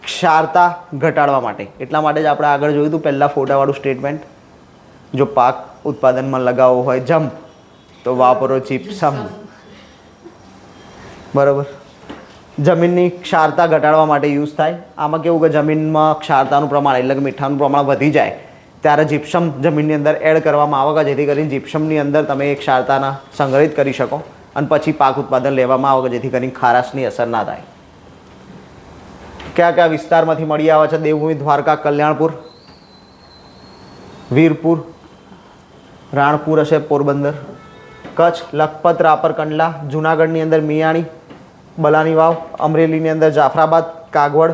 ક્ષારતા ઘટાડવા માટે. એટલા માટે જ આપણે આગળ જોયું હતું પહેલાં ફોટાવાળું સ્ટેટમેન્ટ. જો પાક ઉત્પાદનમાં લગાવવો હોય જમ્પ તો વાપરો જીપ્સમ. બરાબર. જમીનની ક્ષારતા ઘટાડવા માટે યુઝ થાય. આમાં કેવું કે જમીનમાં ક્ષારતાનું પ્રમાણ એટલે કે મીઠાનું પ્રમાણ વધી જાય ત્યારે જીપ્સમ જમીનની અંદર એડ કરવામાં આવે કે જેથી કરીને જીપ્સમની અંદર તમે એ ક્ષારતાના સંગ્રહિત કરી શકો અને પછી પાક ઉત્પાદન લેવામાં આવે કે જેથી કરીને ખારાશની અસર ના થાય. કયા કયા વિસ્તારમાંથી મળી આવે છે? દેવભૂમિ, દ્વારકા, કલ્યાણપુર, વીરપુર, રાણપુર હશે, પોરબંદર, કચ્છ, લખપત, રાપર, કંડલા, જુનાગઢની અંદર મિયાણી, બલાની વાવ, અમરેલીની અંદર જાફરાબાદ, કાગવડ,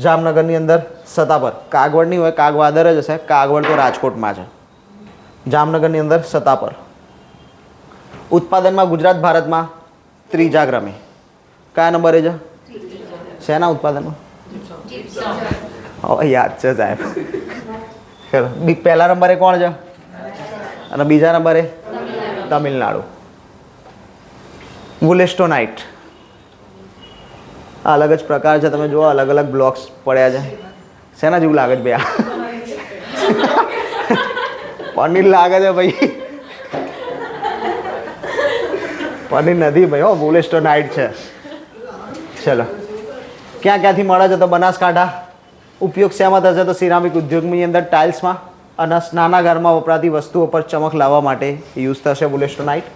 જામનગરની અંદર સતાપર. કાગવડ નહીં હોય, કાગવાદર જ હશે. કાગવડ તો રાજકોટમાં છે. જામનગરની અંદર સતાપર. ઉત્પાદનમાં ગુજરાત ભારતમાં ત્રીજા ક્રમે. કયા નંબરે છે? શેના ઉત્પાદનમાં? હવે યાદ છે સાહેબ. ચલો, પહેલા નંબરે કોણ છે અને બીજા નંબરે? તમિલનાડુ. વુલેસ્ટોનાઇટ અલગ જ પ્રકાર છે. તમે જુઓ અલગ અલગ બ્લોક્સ પડ્યા છે. શેના જેવું લાગે છે ભાઈ? પનીર લાગે છે ભાઈ. પનીર નથી ભાઈ, હો વુલેસ્ટોનાઇટ છે. ચલો, ક્યાં ક્યાંથી મળે છે? તો બનાસકાંઠા. ઉપયોગ શેમાં થશે? તો સિરામિક ઉદ્યોગની અંદર, ટાઇલ્સમાં અને સ્નાનાગારમાં વપરાતી વસ્તુઓ પર ચમક લાવવા માટે યુઝ થશે વુલેસ્ટોનાઇટ.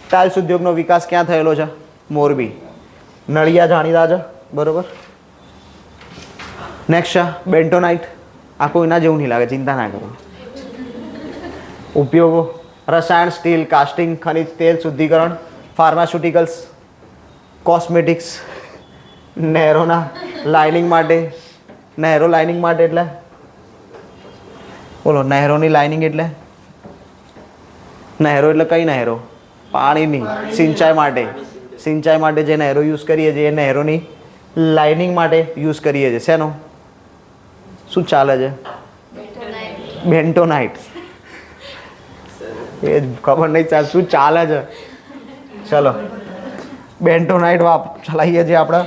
ટાઇલ્સ ઉદ્યોગનો વિકાસ ક્યાં થયેલો છે? મોરબી. નળિયા જાણીતા છે, બરાબર. નેક્સ્ટ છે બેન્ટોનાઇટ. આ કોઈના જેવું નહીં લાગે, ચિંતા ના કરો. ઉપયોગો રસાયણ, સ્ટીલ, કાસ્ટિંગ, ખનિજ તેલ શુદ્ધિકરણ, ફાર્માસ્યુટિકલ્સ, કોસ્મેટિક્સ, નહેરોના લાઇનિંગ માટે. નહેરો લાઇનિંગ માટે એટલે બોલો, નહેરોની લાઇનિંગ એટલે? નહેરો એટલે કઈ નહેરો? પાણીની સિંચાઈ માટે. સિંચાઈ માટે જે નહેરો યુઝ કરીએ છીએ એ નહેરોની લાઇનિંગ માટે યુઝ કરીએ છીએ. શેનો? શું ચાલે છે? બેન્ટોનાઇટ. એ ખબર નહીં ચાલ શું ચાલે છે. ચલો, બેન્ટોનાઇટ ચલાવીએ છીએ આપણે.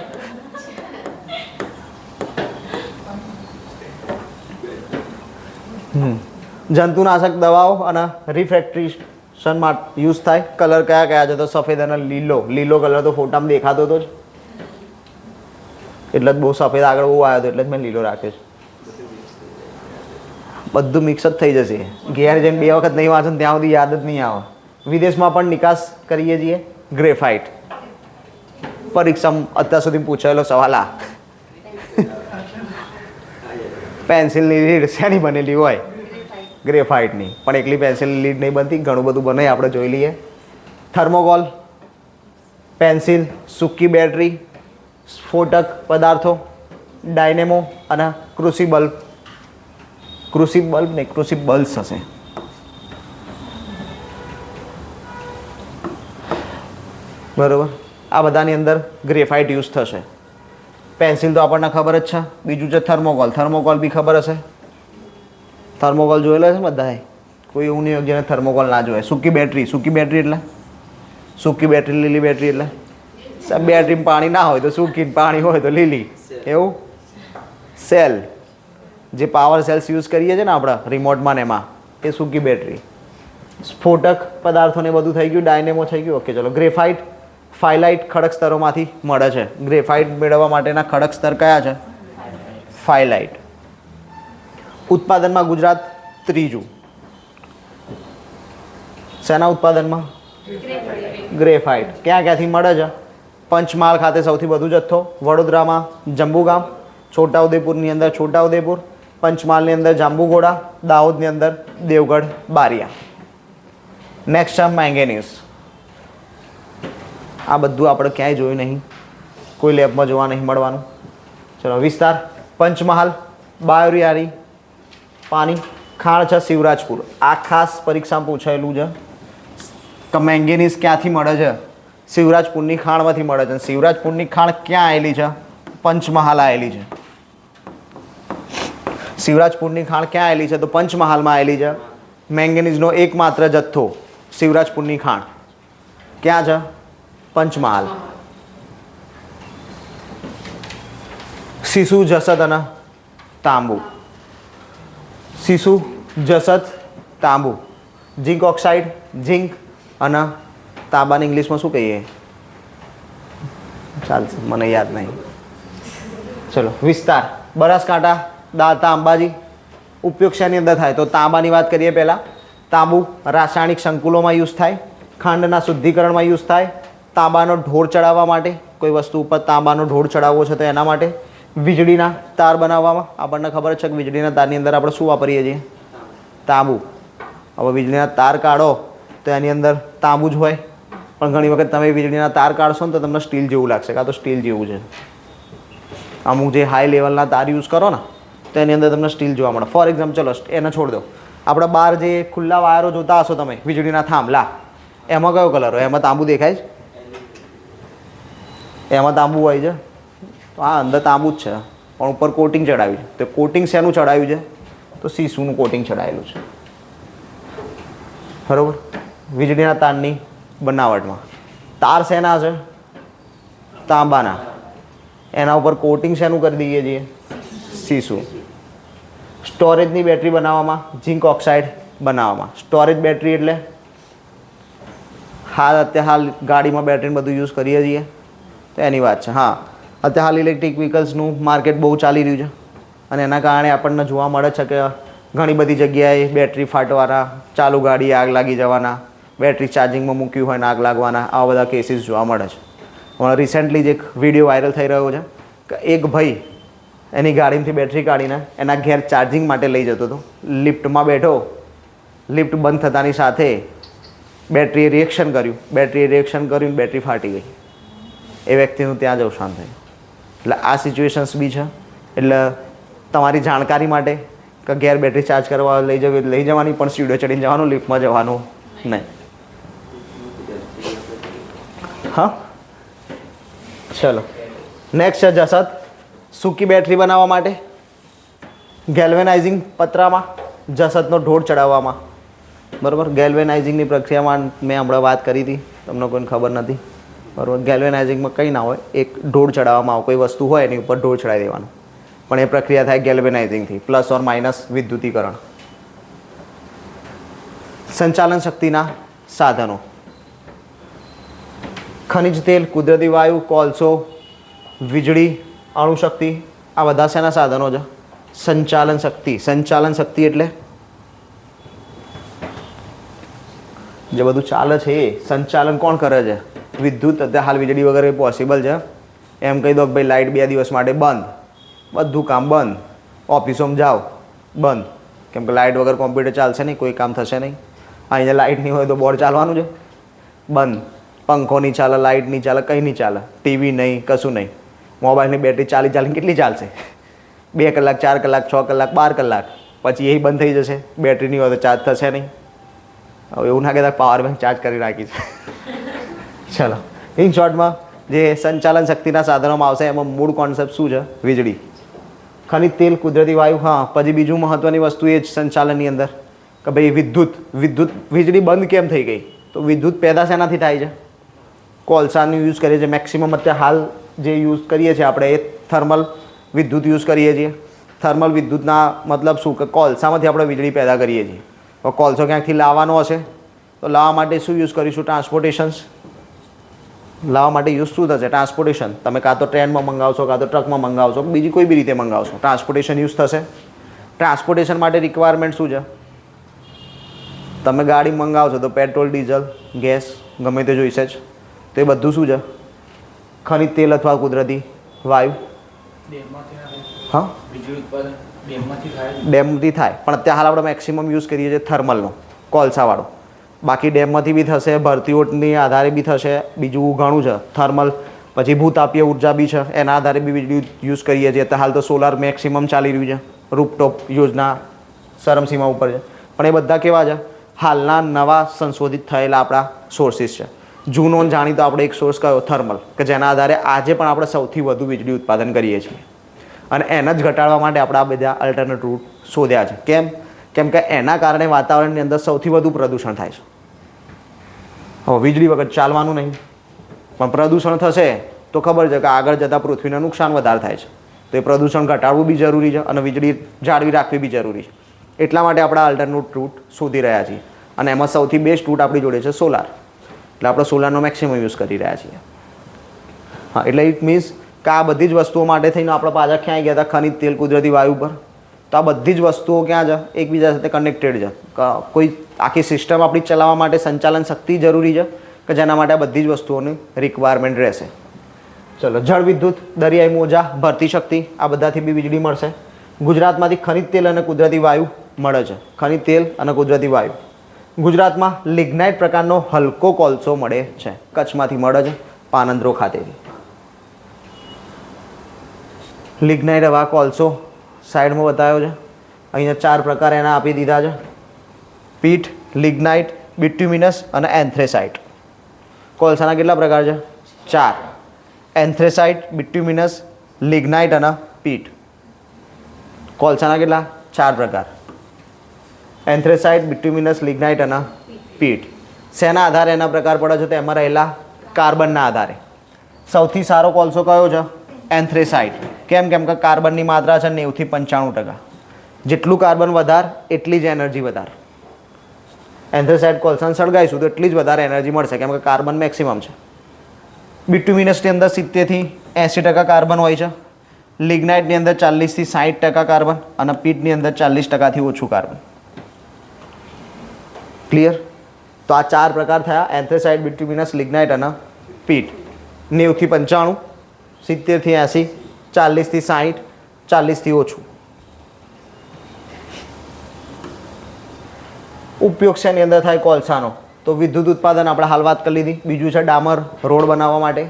જંતુનાશક દવાઓ અને રિફ્રેક્ટ્રેશનમાં યુઝ થાય. કલર કયા કયા છે? તો સફેદ અને લીલો. લીલો કલર તો ફોટામાં દેખાતો હતો જ, એટલે જ બહુ સફેદ આગળ બહુ આવ્યો હતો એટલે જ મેં લીલો રાખ્યો છે. બધું મિક્સ જ થઈ જશે. ઘેર જઈને 2 વખત નહીં વાંચો ત્યાં સુધી યાદ જ નહીં આવે. વિદેશમાં પણ નિકાસ કરીએ છીએ ગ્રેફાઇટ. પરીક્ષામાં અત્યાર સુધી પૂછાયેલો સવાલ આ. પેન્સિલની લીડ શેની બનેલી હોય? ગ્રેફાઇટની. પણ એકલી પેન્સિલની લીડ નહીં બનતી, ઘણું બધું બને, આપણે જોઈ લઈએ. થર્મોકોલ, પેન્સિલ, સૂકી બેટરી, સ્ફોટક પદાર્થો, ડાયનેમો અને ક્રુસિબલ્બ. ક્રુસિબલ્બ ને ક્રુસિબલ્સ હશે. બરાબર. આ બધાની અંદર ગ્રેફાઇટ યુઝ થશે. પેન્સિલ તો આપણને ખબર જ છે. બીજું છે થર્મોકોલ. થર્મોકોલ બી ખબર હશે. થર્મોકોલ જોયેલો છે બધાએ? કોઈ એવું નહીં જેને થર્મોકોલ ના જોવે. સૂકી બેટરી. સૂકી બેટરી એટલે સૂકી બેટરી, લીલી બેટરી એટલે બેટરીમાં પાણી ના હોય તો સૂકી, પાણી હોય તો લીલી. એવું સેલ, જે પાવર સેલ્સ યુઝ કરીએ છીએ ને આપણે રિમોટમાં ને એમાં, એ સૂકી બેટરી. સ્ફોટક પદાર્થોને બધું થઈ ગયું. ડાયનેમો થઈ ગયું. ઓકે ચલો. ગ્રેફાઇટ, ફાઇલાઇટ ખડક સ્તરોમાંથી મળે છે. ગ્રેફાઇટ મેળવવા માટેના ખડક સ્તર કયા છે? ફાઇલાઇટ. ઉત્પાદનમાં ગુજરાત ત્રીજું. શેના ઉત્પાદનમાં? ગ્રેફાઇટ. ક્યાં ક્યાંથી મળે છે? પંચમહાલ ખાતે સૌથી વધુ જથ્થો, વડોદરામાં જંબુગામ, છોટાઉદેપુરની અંદર છોટાઉદેપુર, પંચમહાલની અંદર જાંબુઘોડા, દાહોદની અંદર દેવગઢ બારિયા. નેક્સ્ટ છે મેંગેનીઝ. આ બધું આપણે ક્યાંય જોયું નહીં, કોઈ લેબમાં જોવા નહીં મળવાનું. ચલો વિસ્તાર. પંચમહાલ, બાયોરિયારી, પાણી. ખાણ છે શિવરાજપુર. આ ખાસ પરીક્ષામાં પૂછાયેલું છે કે મેંગેનીઝ ક્યાંથી મળે છે? શિવરાજપુરની ખાણમાંથી મળે છે. શિવરાજપુરની ખાણ ક્યાં આવેલી છે? પંચમહાલ આવેલી છે. શિવરાજપુરની ખાણ ક્યાં આવેલી છે? તો પંચમહાલમાં આવેલી છે. મેંગેનીઝનો એકમાત્ર જથ્થો શિવરાજપુરની ખાણ ક્યાં છે? પંચમહાલ. સીસુ, જસત અને તાંબુ. સીસુ, જસત, તાંબુ. ઝિંક ઓક્સાઇડ, ઝિંક અને તાંબાને ઇંગ્લિશમાં શું કહીએ? ચાલશે, મને યાદ નહીં. ચલો વિસ્તાર. બનાસકાંઠા, દાંતા, અંબાજી. ઉપયોગ શેની અંદર થાય? તો તાંબાની વાત કરીએ પહેલાં. તાંબુ રાસાયણિક સંકુલોમાં યુઝ થાય. ખાંડના શુદ્ધિકરણમાં યુઝ થાય. તાંબાનો ઢોળ ચડાવવા માટે, કોઈ વસ્તુ ઉપર તાંબાનો ઢોળ ચડાવવો છે તો એના માટે. વીજળીના તાર બનાવવામાં, આપણને ખબર છે કે વીજળીના તારની અંદર આપણે શું વાપરીએ છીએ? તાંબુ. હવે વીજળીના તાર કાઢો તો એની અંદર તાંબુ જ હોય, પણ ઘણી વખત તમે વીજળીના તાર કાઢશો ને તો તમને સ્ટીલ જેવું લાગશે, કાં તો સ્ટીલ જેવું છે. અમુક જે હાઈ લેવલના તાર યુઝ કરો ને તો એની અંદર તમને સ્ટીલ જોવા મળે. ફોર એક્ઝામ્પલ, ચલો એને છોડ દો. આપણે બહાર જે ખુલ્લા વાયરો જોતા હશો તમે, વીજળીના થાંભલા, એમાં કયો કલર હોય? એમાં તાંબુ દેખાય છે? એમાં તાંબુ હોય છે. તો આ અંદર તાંબુ જ છે, પણ ઉપર કોટિંગ ચડાવ્યું છે. તો કોટિંગ શેનું ચડાવ્યું છે? તો સીસુનું કોટિંગ ચડાવેલું છે. બરાબર. વીજળીના તારની બનાવટમાં તાર શેના છે? તાંબાના. એના ઉપર કોટિંગ શેનું કરી દઈએ છીએ? સીસુ. સ્ટોરેજની બેટરી બનાવવામાં, ઝિંક ઓક્સાઇડ બનાવવામાં. સ્ટોરેજ બેટરી એટલે અત્યારે હાલ ગાડીમાં બેટરીને બધું યુઝ કરીએ છીએ તો એની વાત છે. હા, અત્યારે હાલ ઇલેક્ટ્રિક વ્હીકલ્સનું માર્કેટ બહુ ચાલી રહ્યું છે અને એના કારણે આપણને જોવા મળે છે કે ઘણી બધી જગ્યાએ બેટરી ફાટવાના, ચાલુ ગાડી આગ લાગી જવાના, બેટરી ચાર્જિંગમાં મૂક્યું હોય ને આગ લાગવાના, આવા બધા કેસીસ જોવા મળે છે. હમણાં રિસેન્ટલી જ એક વિડીયો વાયરલ થઈ રહ્યો છે કે એક ભાઈ એની ગાડીમાંથી બેટરી કાઢીને એના ઘેર ચાર્જિંગ માટે લઈ જતો હતો. લિફ્ટમાં બેઠો, લિફ્ટ બંધ થતાની સાથે બેટરીએ રિએક્શન કર્યું, બેટરી ફાટી ગઈ. એ વ્યક્તિનું ત્યાં જ અવસાન થયું. એટલે આ સિચ્યુએશન્સ બી છે. એટલે તમારી જાણકારી માટે કે ઘેર બેટરી ચાર્જ કરવા લઈ જવાની, પણ સ્ટુડિયો ચડીને જવાનું, લિફ્ટમાં જવાનું નહીં. હા ચલો નેક્સ્ટ છે જસત. સૂકી બેટરી બનાવવા માટે ગેલ્વેનાઇઝિંગ પતરામાં જસતનો ઢોળ ચડાવવામાં. બરાબર. ગેલ્વેનાઇઝિંગની પ્રક્રિયામાં મેં હમણાં વાત કરી હતી, તમને કોઈને ખબર નથી. બરાબર. ગેલ્વેનાઇઝિંગમાં કંઈ ના હોય, એક ઢોળ ચડાવવામાં આવે, કોઈ વસ્તુ હોય એની ઉપર ઢોળ ચડાવી દેવાનું, પણ એ પ્રક્રિયા થાય ગેલ્વેનાઇઝિંગથી, પ્લસ ઓર માઇનસ વિદ્યુતીકરણ. સંચાલન શક્તિના સાધનો. ખનિજ તેલ, કુદરતી વાયુ, કોલસો, વીજળી, અણુશક્તિ, આ બધા શેના સાધનો છે? સંચાલન શક્તિ. સંચાલન શક્તિ એટલે જે બધું ચાલે છે એ સંચાલન કોણ કરે છે? વિદ્યુત. અત્યારે હાલ વીજળી વગર પોસિબલ છે? એમ કહી દો કે ભાઈ લાઇટ 2 દિવસ માટે બંધ, બધું કામ બંધ, ઓફિસોમાં જાઓ બંધ, કેમ કે લાઇટ વગર કોમ્પ્યુટર ચાલશે નહીં, કોઈ કામ થશે નહીં. અહીંયા લાઇટ નહીં હોય તો બોર્ડ ચાલવાનું છે? બંધ. પંખો નહીં ચાલે, લાઇટ નહીં ચાલે, કંઈ નહીં ચાલે, ટીવી નહીં, કશું નહીં. મોબાઈલની બેટરી ચાલીને કેટલી ચાલશે? 2 કલાક, 4 કલાક, 6 કલાક, 12 કલાક, પછી એ બંધ થઈ જશે. બેટરી નહીં હોય તો ચાર્જ થશે નહીં. હવે એવું ના કહેતા પાવર બેંક ચાર્જ કરી રાખી છે. ચલો ઇન શોર્ટમાં જે સંચાલન શક્તિના સાધનોમાં આવશે એમાં મૂળ કોન્સેપ્ટ શું છે? વીજળી, ખનિજ તેલ, કુદરતી વાયુ. હા, પછી બીજું મહત્ત્વની વસ્તુ એ જ સંચાલનની અંદર કે ભાઈ વિદ્યુત વીજળી બંધ કેમ થઈ ગઈ? તો વિદ્યુત પેદા શેનાથી થાય છે? કોલસાનો યુઝ કરીએ છીએ મેક્સિમમ. અત્યારે હાલ જે યુઝ કરીએ છીએ આપણે એ થર્મલ વિદ્યુત યુઝ કરીએ છીએ. થર્મલ વિદ્યુતના મતલબ શું કે કોલસામાંથી આપણે વીજળી પેદા કરીએ છીએ. તો કોલસો ક્યાંકથી લાવવાનો હશે તો લાવવા માટે શું યુઝ કરીશું? ટ્રાન્સપોર્ટેશન્સ. લાવવા માટે યુઝ શું થશે? ટ્રાન્સપોર્ટેશન. તમે કાં તો ટ્રેનમાં મંગાવશો, કાં તો ટ્રકમાં મંગાવશો, બીજી કોઈ બી રીતે મંગાવશો, ટ્રાન્સપોર્ટેશન યુઝ થશે. ટ્રાન્સપોર્ટેશન માટે રિક્વાયરમેન્ટ શું છે? તમે ગાડી મંગાવશો તો પેટ્રોલ, ડીઝલ, ગેસ ગમે તે જોઈશે જ. તો એ બધું શું છે? ખનિજ તેલ અથવા કુદરતી વાયુ. હા, ડેમથી થાય. પણ અત્યારે હાલ આપણે મેક્સિમમ યુઝ કરીએ છીએ થર્મલનો, કોલસાવાળો. બાકી ડેમમાંથી બી થશે, ભરતીઓની આધારે બી થશે, બીજું ઘણું છે થર્મલ. પછી ભૂતાપીય ઉર્જા બી છે, એના આધારે બી વીજળી યુઝ કરીએ છીએ. હાલ તો સોલાર મેક્સિમમ ચાલી રહ્યું છે, રૂપટોપ યોજના ચરમસીમા ઉપર છે. પણ એ બધા કેવા છે? હાલના નવા સંશોધિત થયેલા આપણા સોર્સિસ છે. જૂનો જાણીતો આપણે એક સોર્સ કયો? થર્મલ, કે જેના આધારે આજે પણ આપણે સૌથી વધુ વીજળી ઉત્પાદન કરીએ છીએ. અને એને જ ઘટાડવા માટે આપણે આ બધા અલ્ટરનેટ રૂટ શોધ્યા છે. કેમ કે એના કારણે વાતાવરણની અંદર સૌથી વધુ પ્રદૂષણ થાય છે. હવે વીજળી વગર ચાલવાનું નહીં, પણ પ્રદૂષણ થશે તો ખબર છે કે આગળ જતાં પૃથ્વીને નુકસાન વધારે થાય છે. તો એ પ્રદૂષણ ઘટાડવું બી જરૂરી છે અને વીજળી જાળવી રાખવી બી જરૂરી છે. એટલા માટે આપણે અલ્ટરનેટ રૂટ શોધી રહ્યા છીએ. અને એમાં સૌથી બેસ્ટ રૂટ આપણી જોડે છે સોલાર. એટલે આપણે સોલારનો મેક્સિમમ યુઝ કરી રહ્યા છીએ. હા, એટલે ઇટ મીન્સ કે આ બધી જ વસ્તુઓ માટે થઈને આપણે પાછા ક્યાં ગયા હતા? ખનિજ તેલ, કુદરતી વાયુ પર. તો આ બધી જ વસ્તુઓ ક્યાં છે? એકબીજા સાથે કનેક્ટેડ છે. કોઈ આખી સિસ્ટમ આપણી ચલાવવા માટે સંચાલન શક્તિ જરૂરી છે કે જેના માટે આ બધી જ વસ્તુઓની રિક્વાયરમેન્ટ રહેશે. ચલો, જળ વિદ્યુત, દરિયાઈ મોજા, ભરતી શક્તિ, આ બધાથી બી વીજળી મળશે. ગુજરાતમાંથી ખનિજ તેલ અને કુદરતી વાયુ મળે છે. ખનિજ તેલ અને કુદરતી વાયુ. ગુજરાતમાં લિગ્નાઇટ પ્રકારનો હલકો કોલસો મળે છે. કચ્છમાંથી મળે છે, પાનંદ્રો ખાતેથી. લિગ્નાઇટ હવા કોલસો સાઈડમાં બતાવ્યો છે. અહીંયા 4 પ્રકાર એના આપી દીધા છે: પીટ, લિગ્નાઇટ, બિટ્યુમિનસ અને એન્થ્રેસાઇટ. કોલસાના કેટલા પ્રકાર છે? 4. એન્થ્રેસાઇટ, બિટ્યુમિનસ, લિગ્નાઇટ અને પીટ. કોલસાના કેટલા? 4 પ્રકાર: એન્થ્રેસાઇટ, બિટ્યુમિનસ, લિગ્નાઇટ અને પીટ. શેના આધારે એના પ્રકાર પડે છે? તો એમાં રહેલા કાર્બનના આધારે. સૌથી સારો કોલસો કયો છે? એન્થ્રેસાઇટ. કેમ કે કાર્બનની માત્રા છે 90 થી 95%. જેટલું કાર્બન વધારે એટલી જ એનર્જી વધારે. એન્થ્રેસાઇટ કોલસાને સળગાઈશું તો એટલી જ વધારે એનર્જી મળશે, કેમ કે કાર્બન મેક્સિમમ છે. બિટ્યુમિનસની અંદર 70 થી 80% કાર્બન હોય છે. લિગ્નાઇટની અંદર 40 થી 60% કાર્બન અને પીટની અંદર 40% થી ઓછું કાર્બન. ક્લિયર? તો આ 4 પ્રકાર થયા: એન્થ્રેસાઇટ, બિટ્યુમિનસ, લિગ્નાઇટ અને પીટ. 90 થી 95, 70 થી 80, 40 થી 60, 40 થી ઓછું. ઉપયોગ શેની અંદર થાય કોલસાનો? તો વિદ્યુત ઉત્પાદન આપણે હાલ વાત કરી લીધી. બીજું છે ડામર, રોડ બનાવવા માટે.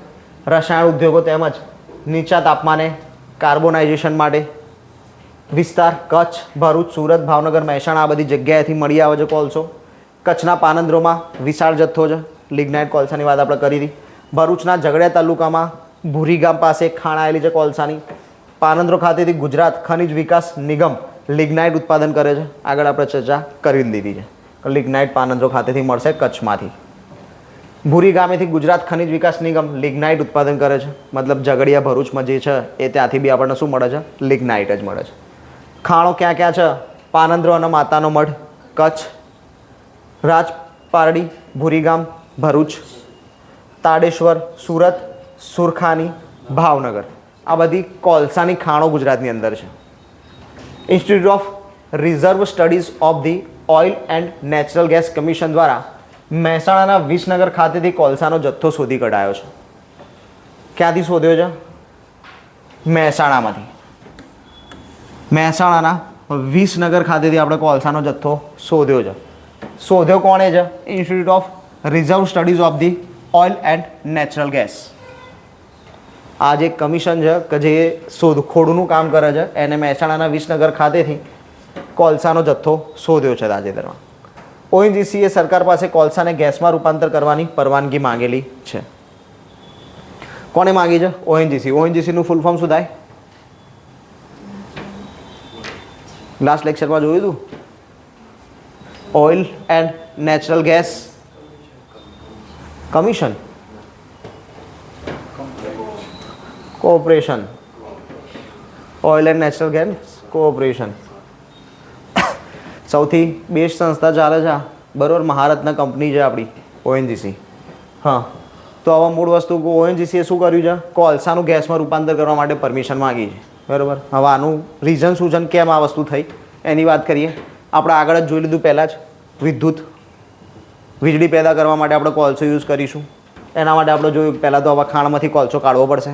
રસાયણ ઉદ્યોગો તેમજ નીચા તાપમાને કાર્બોનાઇઝેશન માટે. વિસ્તાર કચ્છ, ભરૂચ, સુરત, ભાવનગર, મહેસાણા આ બધી જગ્યાએથી મળી આવે છે કોલસો. કચ્છના પાનંદ્રોમાં વિશાળ જથ્થો છે. લિગ્નાઇટ કોલસાની વાત આપણે કરી હતી. ભરૂચના ઝઘડિયા તાલુકામાં ભૂરી ગામ પાસે ખાણ આવેલી છે કોલસાની. પાનંદ્રો ખાતેથી ગુજરાત ખનિજ વિકાસ નિગમ લિગ્નાઇટ ઉત્પાદન કરે છે. આગળ આપણે ચર્ચા કરી લીધી છે. લિગ્નાઇટ પાનંદ્રો ખાતેથી મળશે કચ્છમાંથી. ભૂરી ગામેથી ગુજરાત ખનિજ વિકાસ નિગમ લિગ્નાઇટ ઉત્પાદન કરે છે. મતલબ ઝઘડિયા ભરૂચમાં જે છે એ ત્યાંથી બી આપણને શું મળે છે? લિગ્નાઇટ જ મળે છે. ખાણો ક્યાં ક્યાં છે? પાનંદ્રો અને માતાનો મઢ, કચ્છ. રાજપારડી, ભૂરી ગામ, ભરૂચ. તાડેશ્વર, સુરત, સુરખાની, ભાવનગર. આ બધી કોલસાની ખાણો ગુજરાતની અંદર છે. Institute of reserve studies of the oil and natural gas commission દ્વારા મહેસાણાના વિસનગર ખાતેથી કોલસાનો જથ્થો શોધી કઢાયો છે. ક્યાંથી શોધ્યો છે? મહેસાણામાંથી. મહેસાણાના વિસનગર ખાતેથી આપણે કોલસાનો જથ્થો શોધ્યો છે. શોધ્યો કોણે છે? Institute of reserve studies of the oil and natural gas. આ જે કમિશન છે કે જે શોધખોળનું કામ કરે છે એને મહેસાણાના વિસનગર ખાતેથી કોલસાનો જથ્થો શોધ્યો છે તાજેતરમાં. ઓએનજીસીએ સરકાર પાસે કોલસાને ગેસમાં રૂપાંતર કરવાની પરવાનગી માંગેલી છે. કોને માગી છે? ઓએનજીસી. ઓએનજીસીનું ફૂલ ફોર્મ શું થાય? લાસ્ટ લેક્ચરમાં જોયું હતું, oil and natural gas commission cooperation. Oil and natural gas cooperation સૌથી બેસ્ટ સંસ્થા ચાલે છે બરાબર, મહારત્ન કંપની છે આપણી ઓએનજીસી. હા, તો આવા મૂળ વસ્તુ ઓએનજીસીએ શું કર્યું છે? કોલસાનું ગેસમાં રૂપાંતર કરવા માટે પરમિશન માગી છે બરાબર. હવે આનું રીઝન શું છે ને કેમ આ વસ્તુ થઈ એની વાત કરીએ. આપણે આગળ જ જોઈ લીધું પહેલાં જ, વીજળી પેદા કરવા માટે આપણે કોલસો યુઝ કરીશું. એના માટે આપણે જોયું પહેલાં તો હવે ખાણમાંથી કોલસો કાઢવો પડશે.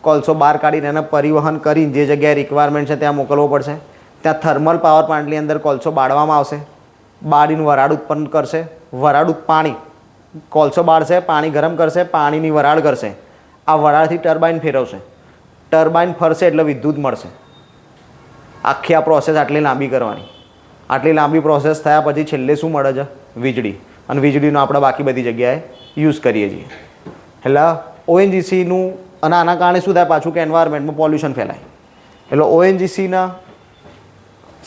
કોલસો બહાર કાઢીને એને પરિવહન કરીને જે જગ્યાએ રિક્વાયરમેન્ટ છે ત્યાં મોકલવો પડશે. ત્યાં થર્મલ પાવર પ્લાન્ટની અંદર કોલસો બાળવામાં આવશે. બાળીને વરાળ ઉત્પન્ન કરશે. વરાળ પાણી, કોલસો બાળશે, પાણી ગરમ કરશે, પાણીની વરાળ કરશે. આ વરાળથી ટર્બાઇન ફેરવશે. ટર્બાઇન ફરશે એટલે વિદ્યુત મળશે. આખી આ પ્રોસેસ આટલી લાંબી કરવાની. આટલી લાંબી પ્રોસેસ થયા પછી છેલ્લે શું મળે છે? વીજળી. અને વીજળીનો આપણે બાકી બધી જગ્યાએ યુઝ કરીએ છીએ. એટલે ઓએનજીસીનું, અને આના કારણે શું થાય પાછું કે એન્વાયરમેન્ટમાં પોલ્યુશન ફેલાય. એટલે ઓએનજીસીના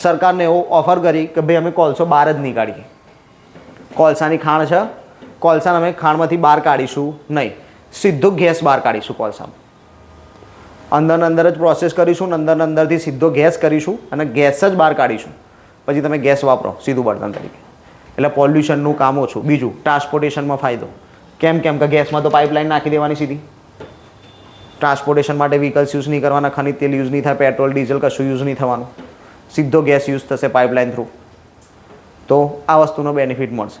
સરકારને એવું ઓફર કરી કે ભાઈ અમે કોલસો બહાર જ નહીં કાઢીએ. કોલસાની ખાણ છે, કોલસાને અમે ખાણમાંથી બહાર કાઢીશું નહીં, સીધો ગેસ બહાર કાઢીશું. કોલસામાં અંદર જ પ્રોસેસ કરીશું ને અંદરથી સીધો ગેસ કરીશું અને ગેસ જ બહાર કાઢીશું. પછી તમે ગેસ વાપરો સીધું બળતણ તરીકે. એટલે પોલ્યુશનનું કામ ઓછું. બીજું, ટ્રાન્સપોર્ટેશનમાં ફાયદો. કેમ કે ગેસમાં તો પાઇપલાઇન નાખી દેવાની સીધી. ટ્રાન્સપોર્ટેશન માટે વ્હીકલ્સ યુઝ નહીં કરવાના, ખનિજ તેલ યુઝ નહીં થાય, પેટ્રોલ ડીઝલ કશું યુઝ નહીં થવાનું, સીધો ગેસ યુઝ થશે પાઇપલાઇન થ્રુ. તો આ વસ્તુનો બેનિફિટ મળશે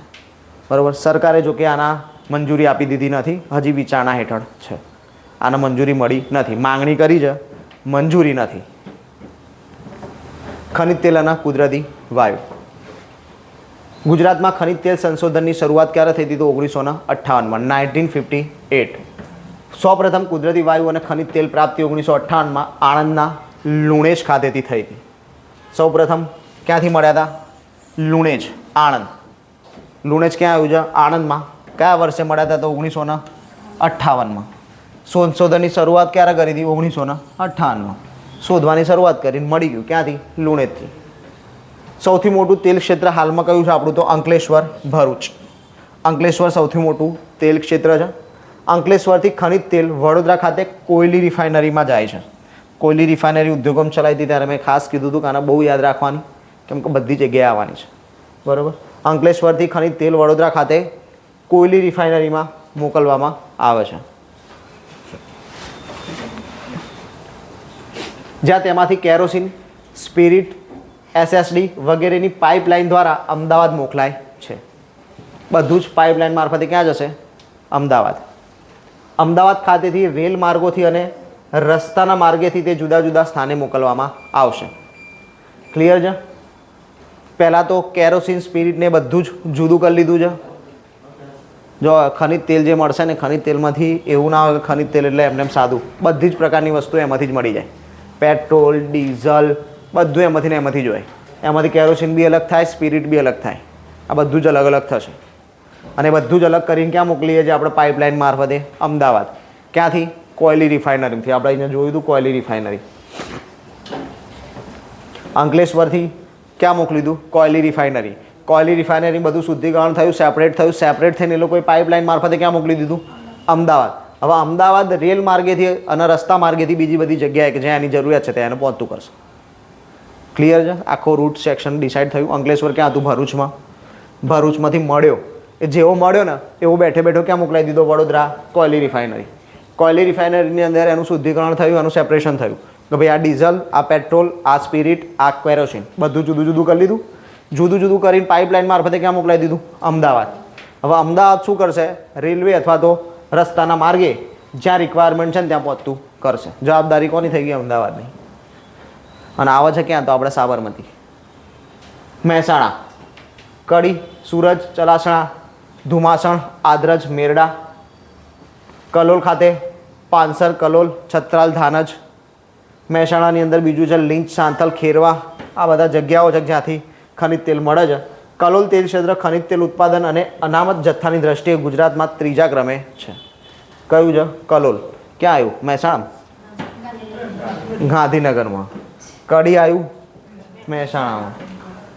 બરાબર. સરકારે જો કે આના મંજૂરી આપી દીધી નથી, હજી વિચારણા હેઠળ છે. આને મંજૂરી મળી નથી. માંગણી કરી છે, મંજૂરી નથી. ખનિજ તેલ અને કુદરતી વાયુ. ગુજરાતમાં ખનિજ તેલ સંશોધનની શરૂઆત ક્યારે થઈ હતી? તો 1958માં, 1958. સૌપ્રથમ કુદરતી વાયુ અને ખનિજ તેલ પ્રાપ્તિ 1958માં આણંદના લુણેજ ખાતેથી થઈ હતી. સૌપ્રથમ ક્યાંથી મળ્યા હતા? લુણેજ, આણંદ. લુણેજ ક્યાં આવ્યું છે? આણંદમાં. કયા વર્ષે મળ્યા હતા? તો 1958માં. સંશોધનની શરૂઆત ક્યારે કરી હતી? 1958માં. શોધવાની શરૂઆત કરીને મળી ગયું ક્યાંથી? લુણેજથી. સૌથી મોટું તેલ ક્ષેત્ર હાલમાં કયું છે આપણું? તો અંકલેશ્વર, ભરૂચ. અંકલેશ્વર સૌથી મોટું તેલ ક્ષેત્ર છે. અંકલેશ્વરથી ખનિજ તેલ વડોદરા ખાતે કોયલી રિફાઇનરીમાં જાય છે. કોયલી રિફાઇનરી ઉદ્યોગમ ચલાવી હતી ત્યારે મેં ખાસ કીધું હતું કે આને બહુ યાદ રાખવાની, કેમ કે બધી જગ્યાએ આવવાની છે બરાબર. અંકલેશ્વરથી ખનિજ તેલ વડોદરા ખાતે કોયલી રિફાઇનરીમાં મોકલવામાં આવે છે, જ્યાં તેમાંથી કેરોસીન, સ્પિરિટ, એસએસડી વગેરેની પાઇપલાઇન દ્વારા અમદાવાદ મોકલાય છે. બધું જ પાઇપલાઇન મારફતે ક્યાં જશે? અમદાવાદ. અમદાવાદ ખાતેથી રેલ માર્ગોથી અને રસ્તાના માર્ગેથી તે જુદા જુદા સ્થાને મોકલવામાં આવશે. ક્લિયર છે? પહેલાં તો કેરોસીન, સ્પિરિટને બધું જ જુદું કરી લીધું છે. જો ખનિજ તેલ જે મળશે ને, ખનિજ તેલમાંથી એવું ના હોય કે ખનિજ તેલ એટલે એમને સાદું, બધી જ પ્રકારની વસ્તુ એમાંથી જ મળી જાય. પેટ્રોલ, ડીઝલ બધું એમાંથી ને એમાંથી જ હોય. એમાંથી કેરોસીન બી અલગ થાય, સ્પિરિટ બી અલગ થાય. આ બધું જ અલગ અલગ થશે. અને બધું જ અલગ કરીને ક્યાં મોકલીએ છીએ આપણે? પાઇપલાઇન મારફતે અમદાવાદ. ક્યાંથી? કોયલી રિફાઇનરીથી. આપણે અહીંયા જોયું હતું કોયલી રિફાઇનરી. અંકલેશ્વરથી ક્યાં મોકલી દીધું? કોયલી રિફાઇનરી. કોયલી રિફાઇનરી બધું શુદ્ધિકરણ થયું, સેપરેટ થયું. સેપરેટ થઈને એ લોકોએ પાઇપલાઇન મારફતે ક્યાં મોકલી દીધું? અમદાવાદ. હવે અમદાવાદ રેલ માર્ગેથી અને રસ્તા માર્ગેથી બીજી બધી જગ્યાએ કે જ્યાં એની જરૂરિયાત છે ત્યાં એને પહોંચતું કરશે. ક્લિયર છે? આખો રૂટ સેક્શન ડિસાઇડ થયું. અંકલેશ્વર ક્યાં હતું? ભરૂચમાં. ભરૂચમાંથી મળ્યો, એ જેવો મળ્યો ને એવો બેઠે બેઠો ક્યાં મોકલાવી દીધો? વડોદરા કોયલી રિફાઇનરી. કોયલી રિફાઇનરીની અંદર એનું શુદ્ધિકરણ થયું, એનું સેપરેશન થયું કે ભાઈ આ ડીઝલ, આ પેટ્રોલ, આ સ્પિરિટ, આ કેરોસીન બધું જુદું જુદું કરી લીધું. જુદું જુદું કરીને પાઇપલાઇન મારફતે ક્યાં મોકલાવી દીધું? અમદાવાદ. હવે અમદાવાદ શું કરશે? રેલવે અથવા તો રસ્તાના માર્ગે જ્યાં રિક્વાયરમેન્ટ છે ને ત્યાં પહોંચતું કરશે. જવાબદારી કોની થઈ ગઈ? અમદાવાદની. અને આવે છે ક્યાં? તો આપણે સાબરમતી, મહેસાણા, કડી, સુરત, ચલાસણા, ધુમાસણ, આદરજ, મેરડા, કલોલ ખાતે, પાનસર, કલોલ, છત્રાલ, ધાનજ. મહેસાણાની અંદર બીજું છે લીંચ, સાંથલ, ખેરવા. આ બધા જગ્યાઓ છે જ્યાંથી ખનિજ તેલ મળે છે. કલોલ તેલ ક્ષેત્ર ખનિજ તેલ ઉત્પાદન અને અનામત જથ્થાની દ્રષ્ટિએ ગુજરાતમાં ત્રીજા ક્રમે છે. કયું છે? કલોલ. ક્યાં આવ્યું? મહેસાણા, ગાંધીનગરમાં. કડી આવ્યું મહેસાણામાં.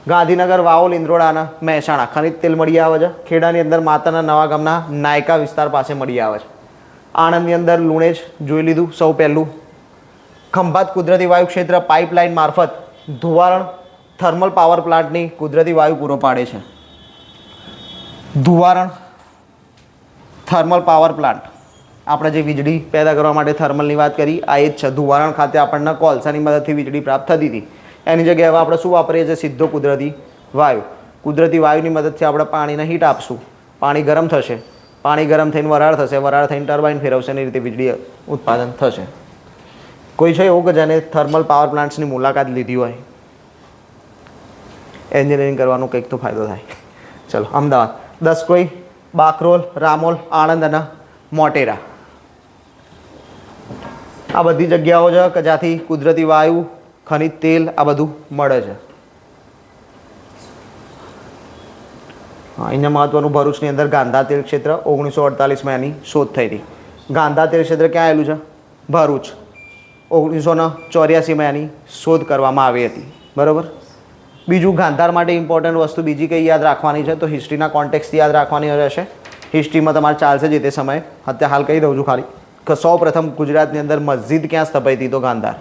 ગાંધીનગર, વાવોલ, ઇન્દ્રોડાના મહેસાણા. ખનિજ તેલ મળી આવે છે. ખેડાની અંદર માતાના નવા ગામના નાયકા વિસ્તાર પાસે મળી આવે છે. આણંદની અંદર લુણેજ જોઈ લીધું સૌ પહેલું. ખંભાત કુદરતી વાયુ ક્ષેત્ર પાઇપલાઇન મારફત ધુવારણ થર્મલ પાવર પ્લાન્ટની કુદરતી વાયુ પૂરો પાડે છે. ધુવારણ થર્મલ પાવર પ્લાન્ટ, આપણે જે વીજળી પેદા કરવા માટે થર્મલની વાત કરી આ એ જ છે. ધુવારણ ખાતે આપણને કોલસાની મદદથી વીજળી પ્રાપ્ત થતી હતી. એની જગ્યાએ હવે આપણે શું વાપરીએ છીએ? સીધો કુદરતી વાયુ. કુદરતી વાયુની મદદથી આપણે પાણીને હીટ આપશું, પાણી ગરમ થશે, પાણી ગરમ થઈને વરાળ થશે, વરાળ થઈને ટર્બાઇન ફેરવશે અને એ રીતે વીજળી ઉત્પાદન થશે. કોઈ છે એવું કે જેને થર્મલ પાવર પ્લાન્ટ્સની મુલાકાત લીધી હોય? એન્જિનિયરિંગ કરવાનો કંઈક તો ફાયદો થાય. ચલો, અમદાવાદ, દસકોઈ, બાકરોલ, રામોલ, આણંદ અને મોટેરા. આ બધી જગ્યાઓ છે કે જ્યાંથી કુદરતી વાયુ, ખનિજ તેલ આ બધું મળે છે. અહીંયા મહત્વનું ભરૂચની અંદર ગાંધા તેલ ક્ષેત્ર 1948માં એની શોધ થઈ હતી. ગાંધા તેલ ક્ષેત્ર ક્યાં આવેલું છે? ભરૂચ. 1984માં એની શોધ કરવામાં આવી હતી. બરાબર. બીજું ગાંધાર માટે ઇમ્પોર્ટન્ટ વસ્તુ બીજી કઈ યાદ રાખવાની છે? તો હિસ્ટ્રીના કોન્ટેક્સ્ટથી યાદ રાખવાની રહેશે. હિસ્ટ્રીમાં તમારે ચાલશે જે તે સમયે. અત્યારે હાલ કહી દઉં છું ખાલી કે સૌ પ્રથમ ગુજરાતની અંદર મસ્જિદ ક્યાં સ્થપાઈ હતી? તો ગાંધાર.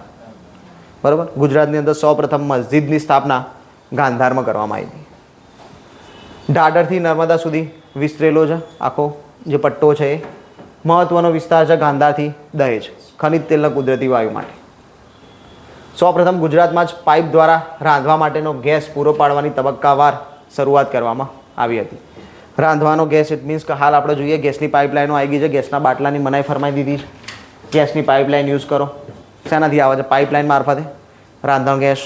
બરાબર. ગુજરાતની અંદર સૌ પ્રથમ મસ્જિદની સ્થાપના ગાંધારમાં કરવામાં આવી હતી. ઢાઢરથી નર્મદા સુધી વિસ્તરેલો છે આખો જે પટ્ટો છે એ મહત્વનો વિસ્તાર છે. ગાંધારથી દહેજ ખનિજ તેલના કુદરતી વાયુ માટે. સૌપ્રથમ ગુજરાતમાં જ પાઇપ દ્વારા રાંધવા માટેનો ગેસ પૂરો પાડવાની તબક્કાવાર શરૂઆત કરવામાં આવી હતી. રાંધવાનો ગેસ ઇટ મીન્સ કે હાલ આપણે જોઈએ ગેસની પાઇપલાઇનો આવી ગઈ છે. ગેસના બાટલાની મનાઈ ફરમાઈ દીધી છે. ગેસની પાઇપલાઇન યુઝ કરો. શેનાથી આવે છે? પાઇપલાઇન મારફતે રાંધણ ગેસ.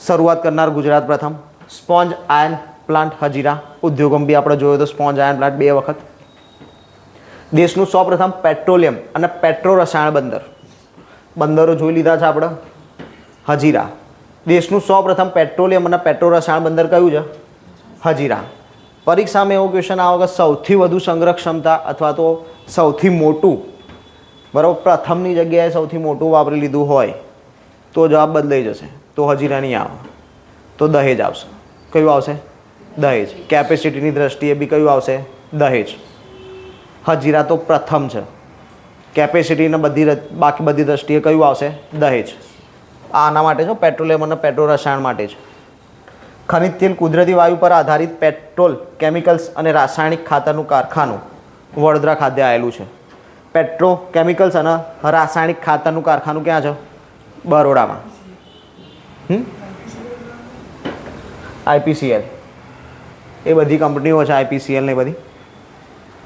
શરૂઆત કરનાર ગુજરાત પ્રથમ. સ્પોન્જ આયર્ન પ્લાન્ટ હજીરા ઉદ્યોગમાં બી આપણે જોયો તો સ્પોન્જ આયર્ન પ્લાન્ટ 2 વખત. દેશનું સૌપ્રથમ પેટ્રોલિયમ અને પેટ્રો રસાયણ બંદર. બંદરો જોઈ લીધા છે આપણે. હજીરા. દેશનું સૌપ્રથમ પેટ્રોલિયમ અને પેટ્રો રસાયણ બંદર કયું છે? હજીરા. પરીક્ષામાં એવો ક્વેશ્ચન આવે કે સૌથી વધુ સંગ્રહ ક્ષમતા અથવા તો સૌથી મોટું, બરાબર, પ્રથમની જગ્યાએ સૌથી મોટું વાપરી લીધું હોય તો જવાબ બદલાઈ જશે. તો હજીરા નહીં આવે, તો દહેજ આવશે. કયું આવશે? દહેજ. કેપેસિટીની દ્રષ્ટિએ બી કયું આવશે? દહેજ. હજીરા તો પ્રથમ છે. કેપેસિટીને બાકી બધી દ્રષ્ટિએ કયું આવશે? દહેજ. આના માટે છે પેટ્રોલિયમ અને પેટ્રો રસાયણ માટે છે. ખનિજ તેલ કુદરતી વાયુ પર આધારિત પેટ્રોલ કેમિકલ્સ અને રાસાયણિક ખાતરનું કારખાનું વડોદરા ખાતે આવેલું છે. પેટ્રો કેમિકલ્સ અને રાસાયણિક ખાતરનું કારખાનું ક્યાં છે? બરોડામાં. IPCL એ બધી કંપનીઓ છે. IPCL ને બધી.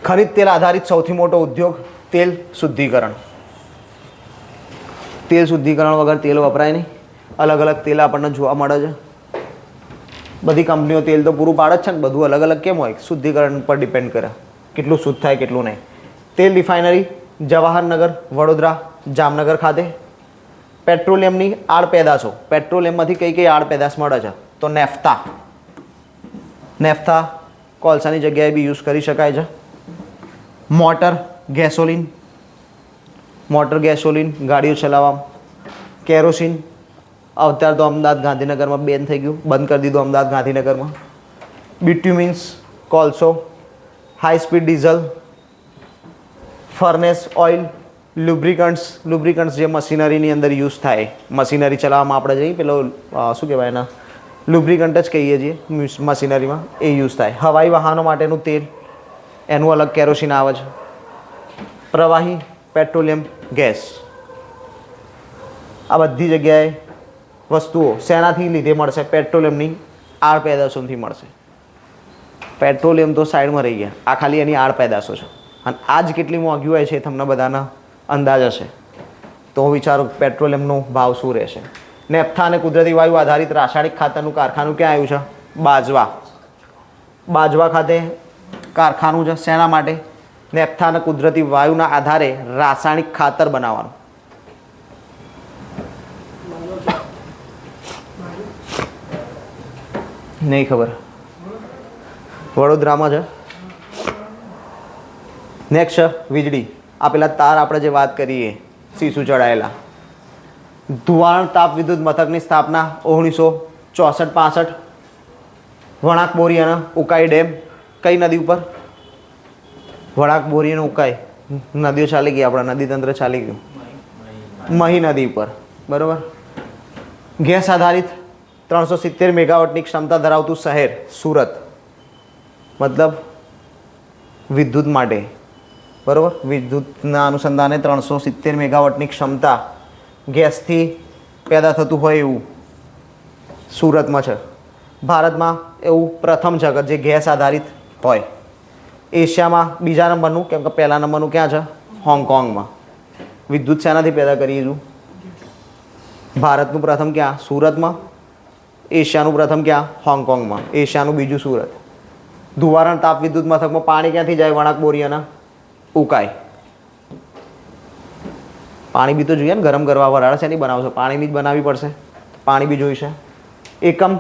ખનિજ તેલ આધારિત સૌથી મોટો ઉદ્યોગ તેલ શુદ્ધિકરણ. તેલ શુદ્ધિકરણ વગર તેલ વપરાય નહીં. અલગ અલગ તેલ આપણને જોવા મળે છે. બધી કંપનીઓ તેલ તો પૂરું પાડે જ છે ને, બધું અલગ અલગ કેમ હોય? શુદ્ધિકરણ પર ડિપેન્ડ કરે કેટલું શુદ્ધ થાય કેટલું નહીં. તેલ રિફાઇનરી જવાહરનગર, વડોદરા, જામનગર ખાતે. પેટ્રોલિયમની આડ પેદાશો. પેટ્રોલિયમમાંથી કઈ કઈ આડ પેદાશ મળે છે? તો નેફ્થા. નેફ્થા કોલસાની જગ્યાએ બી યુઝ કરી શકાય છે. Motor gasoline. મોટર ગેસોલિન ગાડીઓ ચલાવવામાં. કેરોસીન અત્યારે તો અમદાવાદ ગાંધીનગરમાં બેન થઈ ગયું, બંધ કરી દીધું અમદાવાદ ગાંધીનગરમાં. બિટ્યુમિન્સ કોલસો. High speed diesel. Furnace oil. Lubricants જે મશીનરીની અંદર યુઝ થાય, મશીનરી ચલાવવામાં આપણે જઈએ પેલો શું કહેવાય એના લુબ્રિકન્ટ જ કહીએ છીએ મશીનરીમાં, એ યુઝ થાય. હવાઈ વાહનો માટેનું તેલ, એનું અલગ કેરોસીન આવે છે. પ્રવાહી પેટ્રોલિયમ ગેસ. આ બધી જગ્યાએ વસ્તુઓ શેનાથી લીધે મળશે? પેટ્રોલિયમની આડ પેદાશોથી મળશે. પેટ્રોલિયમ તો સાઈડમાં રહી ગયા, આ ખાલી એની આડ પેદાશો છે. અને આ જ કેટલી મોંઘી હોય છે તમને બધાના અંદાજ હશે. તો વિચારો પેટ્રોલિયમનો ભાવ શું રહેશે. નેફ્થા અને કુદરતી વાયુ આધારિત રાસાયણિક ખાતરનું કારખાનું ક્યાં આવ્યું છે? બાજવા. બાજવા ખાતે કારખાનું છે. શેના માટે? નેફ્થા અને કુદરતી વાયુના આધારે રાસાયણિક ખાતર બનાવવાનું. નહીં ખબર. વડોદરામાં છે. નેક્સ્ટ છે વીજળી. આ પેલા તાર આપણે જે વાત કરીએ શીશુ ચડાયેલા. ધુવાણ તાપ વિદ્યુત મથકની સ્થાપના 1964-65. વણાક બોરી અને ઉકાઈ ડેમ કઈ નદી ઉપર? વણાક બોરી અને ઉકાઈ નદીઓ ચાલી ગઈ, આપણા નદી તંત્ર ચાલી ગયું. મહી નદી ઉપર. બરાબર. ગેસ આધારિત 370 મેગાવોટની ક્ષમતા ધરાવતું શહેર સુરત. મતલબ વિદ્યુત માટે. બરાબર. વિદ્યુતના અનુસંધાને 370 મેગાવોટની ક્ષમતા ગેસથી પેદા થતું હોય એવું સુરતમાં છે. ભારતમાં એવું પ્રથમ જગત જે ગેસ આધારિત હોય. એશિયામાં બીજા નંબરનું, કેમ કે પહેલા નંબરનું ક્યાં છે? હોંગકોંગમાં. વિદ્યુત શેનાથી પેદા કરીશું? ભારતનું પ્રથમ ક્યાં? સુરતમાં. એશિયાનું પ્રથમ ક્યાં? હોંગકોંગમાં. એશિયાનું બીજું સુરત. ધુવારણ તાપ વિદ્યુત મથકમાં પાણી ક્યાંથી જાય? વણાક બોરી અને ઉકાઈ. પાણી બી તો જોઈએ ને, ગરમ કરવા વરાળ શેની બનાવશો? પાણીની જ બનાવવી પડશે. પાણી બી જોઈશે. એકમ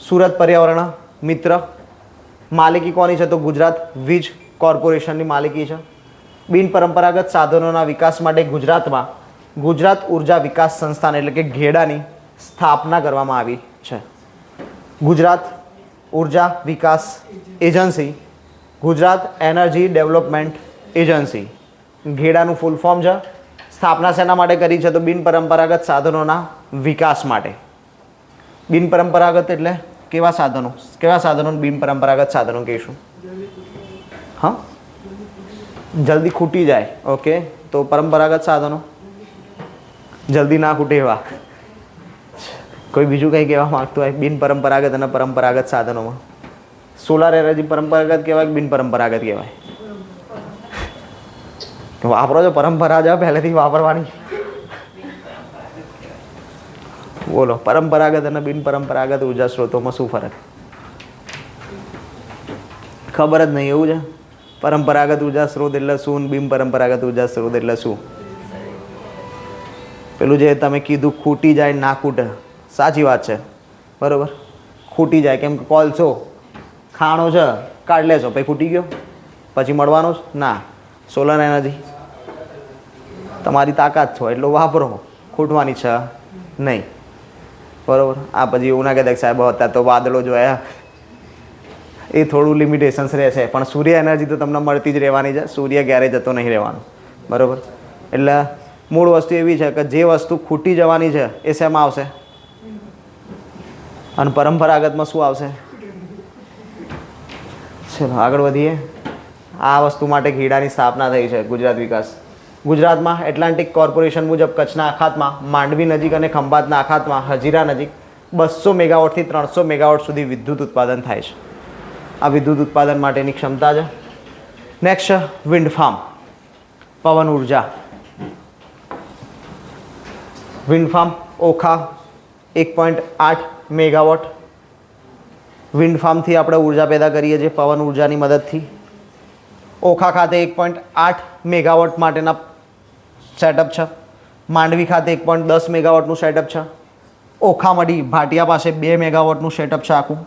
સુરત પર્યાવરણ મિત્ર. માલિકી કોની છે? તો ગુજરાત વીજ કોર્પોરેશનની માલિકી છે. બિન પરંપરાગત સાધનોના વિકાસ માટે ગુજરાતમાં ગુજરાત ઉર્જા વિકાસ સંસ્થાન એટલે કે ઘેડાની સ્થાપના કરવામાં આવી છે. ગુજરાત ઉર્જા વિકાસ agency, Gujarat energy development agency. ઘેડાનું ફૂલ ફોર્મ છે. સ્થાપના શેના માટે કરી છે? તો બિન પરંપરાગત સાધનોના વિકાસ માટે. બિન પરંપરાગત એટલે કેવા સાધનો? કેવા સાધનો બિન પરંપરાગત સાધનો કહીશું? હા, જલ્દી ખૂટી જાય. ઓકે, તો પરંપરાગત સાધનો જલ્દી ના ખૂટે એવા. કોઈ બીજું કંઈ કહેવા માગતું હોય બિન પરંપરાગત અને પરંપરાગત સાધનોમાં? સોલાર એનર્જી પરંપરાગત કહેવાય કે બિન પરંપરાગત કહેવાય? વાપરો છો પરંપરા જ પહેલેથી વાપરવાની. બોલો, પરંપરાગત અને બિન પરંપરાગત ઉર્જા સ્ત્રોતોમાં શું ફરક? ખબર જ નહીં એવું છે. પરંપરાગત ઉર્જા સ્ત્રોત એટલે શું? બિન પરંપરાગત ઉર્જા સ્ત્રોત એટલે શું? પેલું જે તમે કીધું ખૂટી જાય ના ખૂટે, સાચી વાત છે. બરાબર. ખૂટી જાય કેમ કે કોલસો ખાણો છે, કાઢ લેશો પછી ખૂટી ગયો, પછી મળવાનો જ ના. સોલર એનર્જી તમારી તાકાત છો એટલું વાપરો, ખૂટવાની છે નહીં. બરાબર. આ પછી એવું ના કહેતા સાહેબ હતા તો વાદળો જોયા, એ થોડું લિમિટેશન્સ રહેશે, પણ સૂર્ય એનર્જી તો તમને મળતી જ રહેવાની છે. સૂર્ય ક્યારેય જતો નહીં રહેવાનો. બરાબર. એટલે મૂળ વસ્તુ એવી છે કે જે વસ્તુ ખૂટી જવાની છે એ શેમાં આવશે? અને પરંપરાગતમાં શું આવશે? ચલો આગળ વધીએ. આ વસ્તુ માટે ઘેડાની સ્થાપના થઈ છે. ગુજરાત વિકાસ. ગુજરાતમાં એટલાન્ટિક કોર્પોરેશન મુજબ કચ્છના અખાતમાં માંડવી નજીક અને ખંભાતના અખાતમાં હજીરા નજીક 200 મેગાવોટથી 300 મેગાવોટ સુધી વિદ્યુત ઉત્પાદન થાય છે. આ વિદ્યુત ઉત્પાદન માટેની ક્ષમતા છે. નેક્સ્ટ છે વિન્ડ ફાર્મ, પવન ઉર્જા. Wind farm Okha 1.8 megawatt. Wind ફાર્મથી આપણે ઉર્જા પેદા કરીએ છીએ પવન ઉર્જાની મદદથી. ઓખા ખાતે 1.8 મેગાવોટ માટેના સેટઅપ છે. માંડવી ખાતે 1.10 મેગાવોટનું સેટઅપ છે. ઓખામડી ભાટિયા પાસે 2 મેગાવોટનું સેટઅપ છે આખું.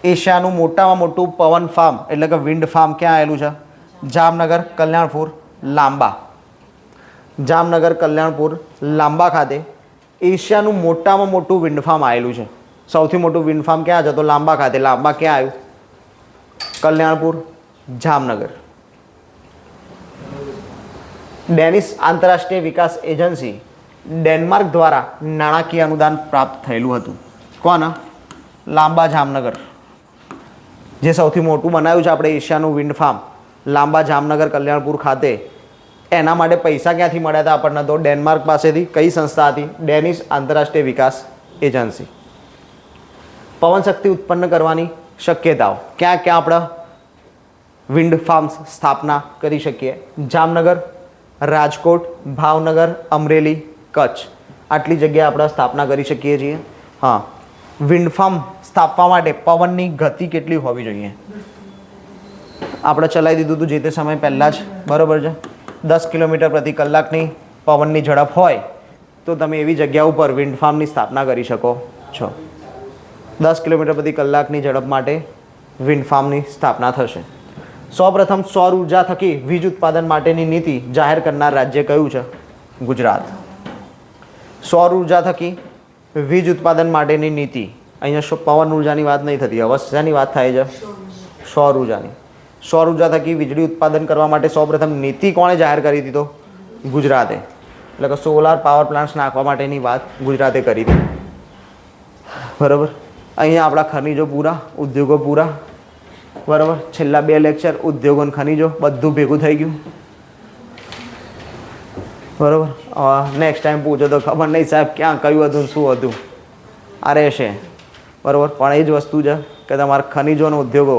એશિયાનું મોટામાં મોટું પવન ફાર્મ એટલે કે વિન્ડ ફાર્મ ક્યાં આવેલું છે? જામનગર કલ્યાણપુર લાંબા. જામનગર કલ્યાણપુર લાંબા ખાતે એશિયાનું મોટામાં મોટું વિન્ડ ફાર્મ આવેલું છે. સૌથી મોટું વિન્ડ ફાર્મ ક્યાં છે? તો લાંબા ખાતે. લાંબા ક્યાં આવ્યું? કલ્યાણપુર, જામનગર. ડેનિશ આંતરરાષ્ટ્રીય વિકાસ એજન્સી ડેનમાર્ક દ્વારા નાણાકીય અનુદાન પ્રાપ્ત થયેલું હતું. કોના? લાંબા જામનગર. જે સૌથી મોટું બનાવ્યું છે આપણે એશિયાનું વિન્ડ ફાર્મ લાંબા જામનગર કલ્યાણપુર ખાતે, એના માટે પૈસા ક્યાંથી મળ્યા હતા આપણને? તો ડેનમાર્ક પાસેથી. કઈ સંસ્થા હતી? ડેનિશ આંતરરાષ્ટ્રીય વિકાસ એજન્સી. પવન શક્તિ ઉત્પન્ન કરવાની શક્યતાઓ. ક્યાં ક્યાં આપણે વિન્ડ ફાર્મ્સ સ્થાપના કરી શકીએ? જામનગર, રાજકોટ, ભાવનગર, અમરેલી, કચ્છ. આટલી જગ્યાએ આપણે સ્થાપના કરી શકીએ છીએ. હા, વિન્ડ ફાર્મ સ્થાપવા માટે પવનની ગતિ કેટલી હોવી જોઈએ? આપણે ચલાવી દીધું હતું જે તે સમય પહેલાં જ. બરાબર છે. 10 કિલોમીટર પ્રતિ કલાકની પવનની ઝડપ હોય તો તમે એવી જગ્યા ઉપર વિન્ડ ફાર્મની સ્થાપના કરી શકો છો. 10 કિલોમીટર પ્રતિ કલાકની ઝડપ માટે વિન્ડ ફાર્મની સ્થાપના થશે. સૌપ્રથમ સૌર ઉર્જા થકી વીજ ઉત્પાદન માટેની નીતિ જાહેર કરનાર રાજ્ય કયું છે? ગુજરાત. સૌર ઉર્જા થકી વીજ ઉત્પાદન માટેની નીતિ, અહીંયા પવન ઉર્જાની વાત નહીં થતી, હવે શેની વાત થાય છે? સૌર ઉર્જાની. સૌર ઉર્જા થકી વીજળી ઉત્પાદન કરવા માટે સૌપ્રથમ નીતિ કોણે જાહેર કરી હતી? તો ગુજરાતે. એટલે કે સોલાર પાવર પ્લાન્ટ્સ નાખવા માટેની વાત ગુજરાતે કરી હતી. બરાબર. અહીંયા આપણા ખનિજો પૂરા, ઉદ્યોગો પૂરા. બરાબર. છેલ્લા 2 લેક્ચર ઉદ્યોગો અને ખનિજો બધું ભેગું થઈ ગયું. બરાબર. નેક્સ્ટ ટાઈમ પૂછો તો ખબર નહીં સાહેબ ક્યાં કયું હતું શું હતું, આ રહેશે. બરાબર. પણ એ જ વસ્તુ છે કે તમારા ખનિજો અને ઉદ્યોગો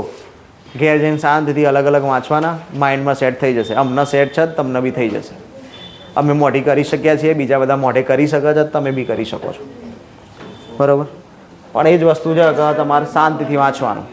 ઘેર જઈને શાંતિથી અલગ અલગ વાંચવાના, માઇન્ડમાં સેટ થઈ જશે. અમને સેટ છે તમને બી થઈ જશે. અમે મોઢી કરી શક્યા છીએ, બીજા બધા મોઢે કરી શકે છે, તમે બી કરી શકો છો. બરાબર. પણ એ જ વસ્તુ છે કે તમારે શાંતિથી વાંચવાનું.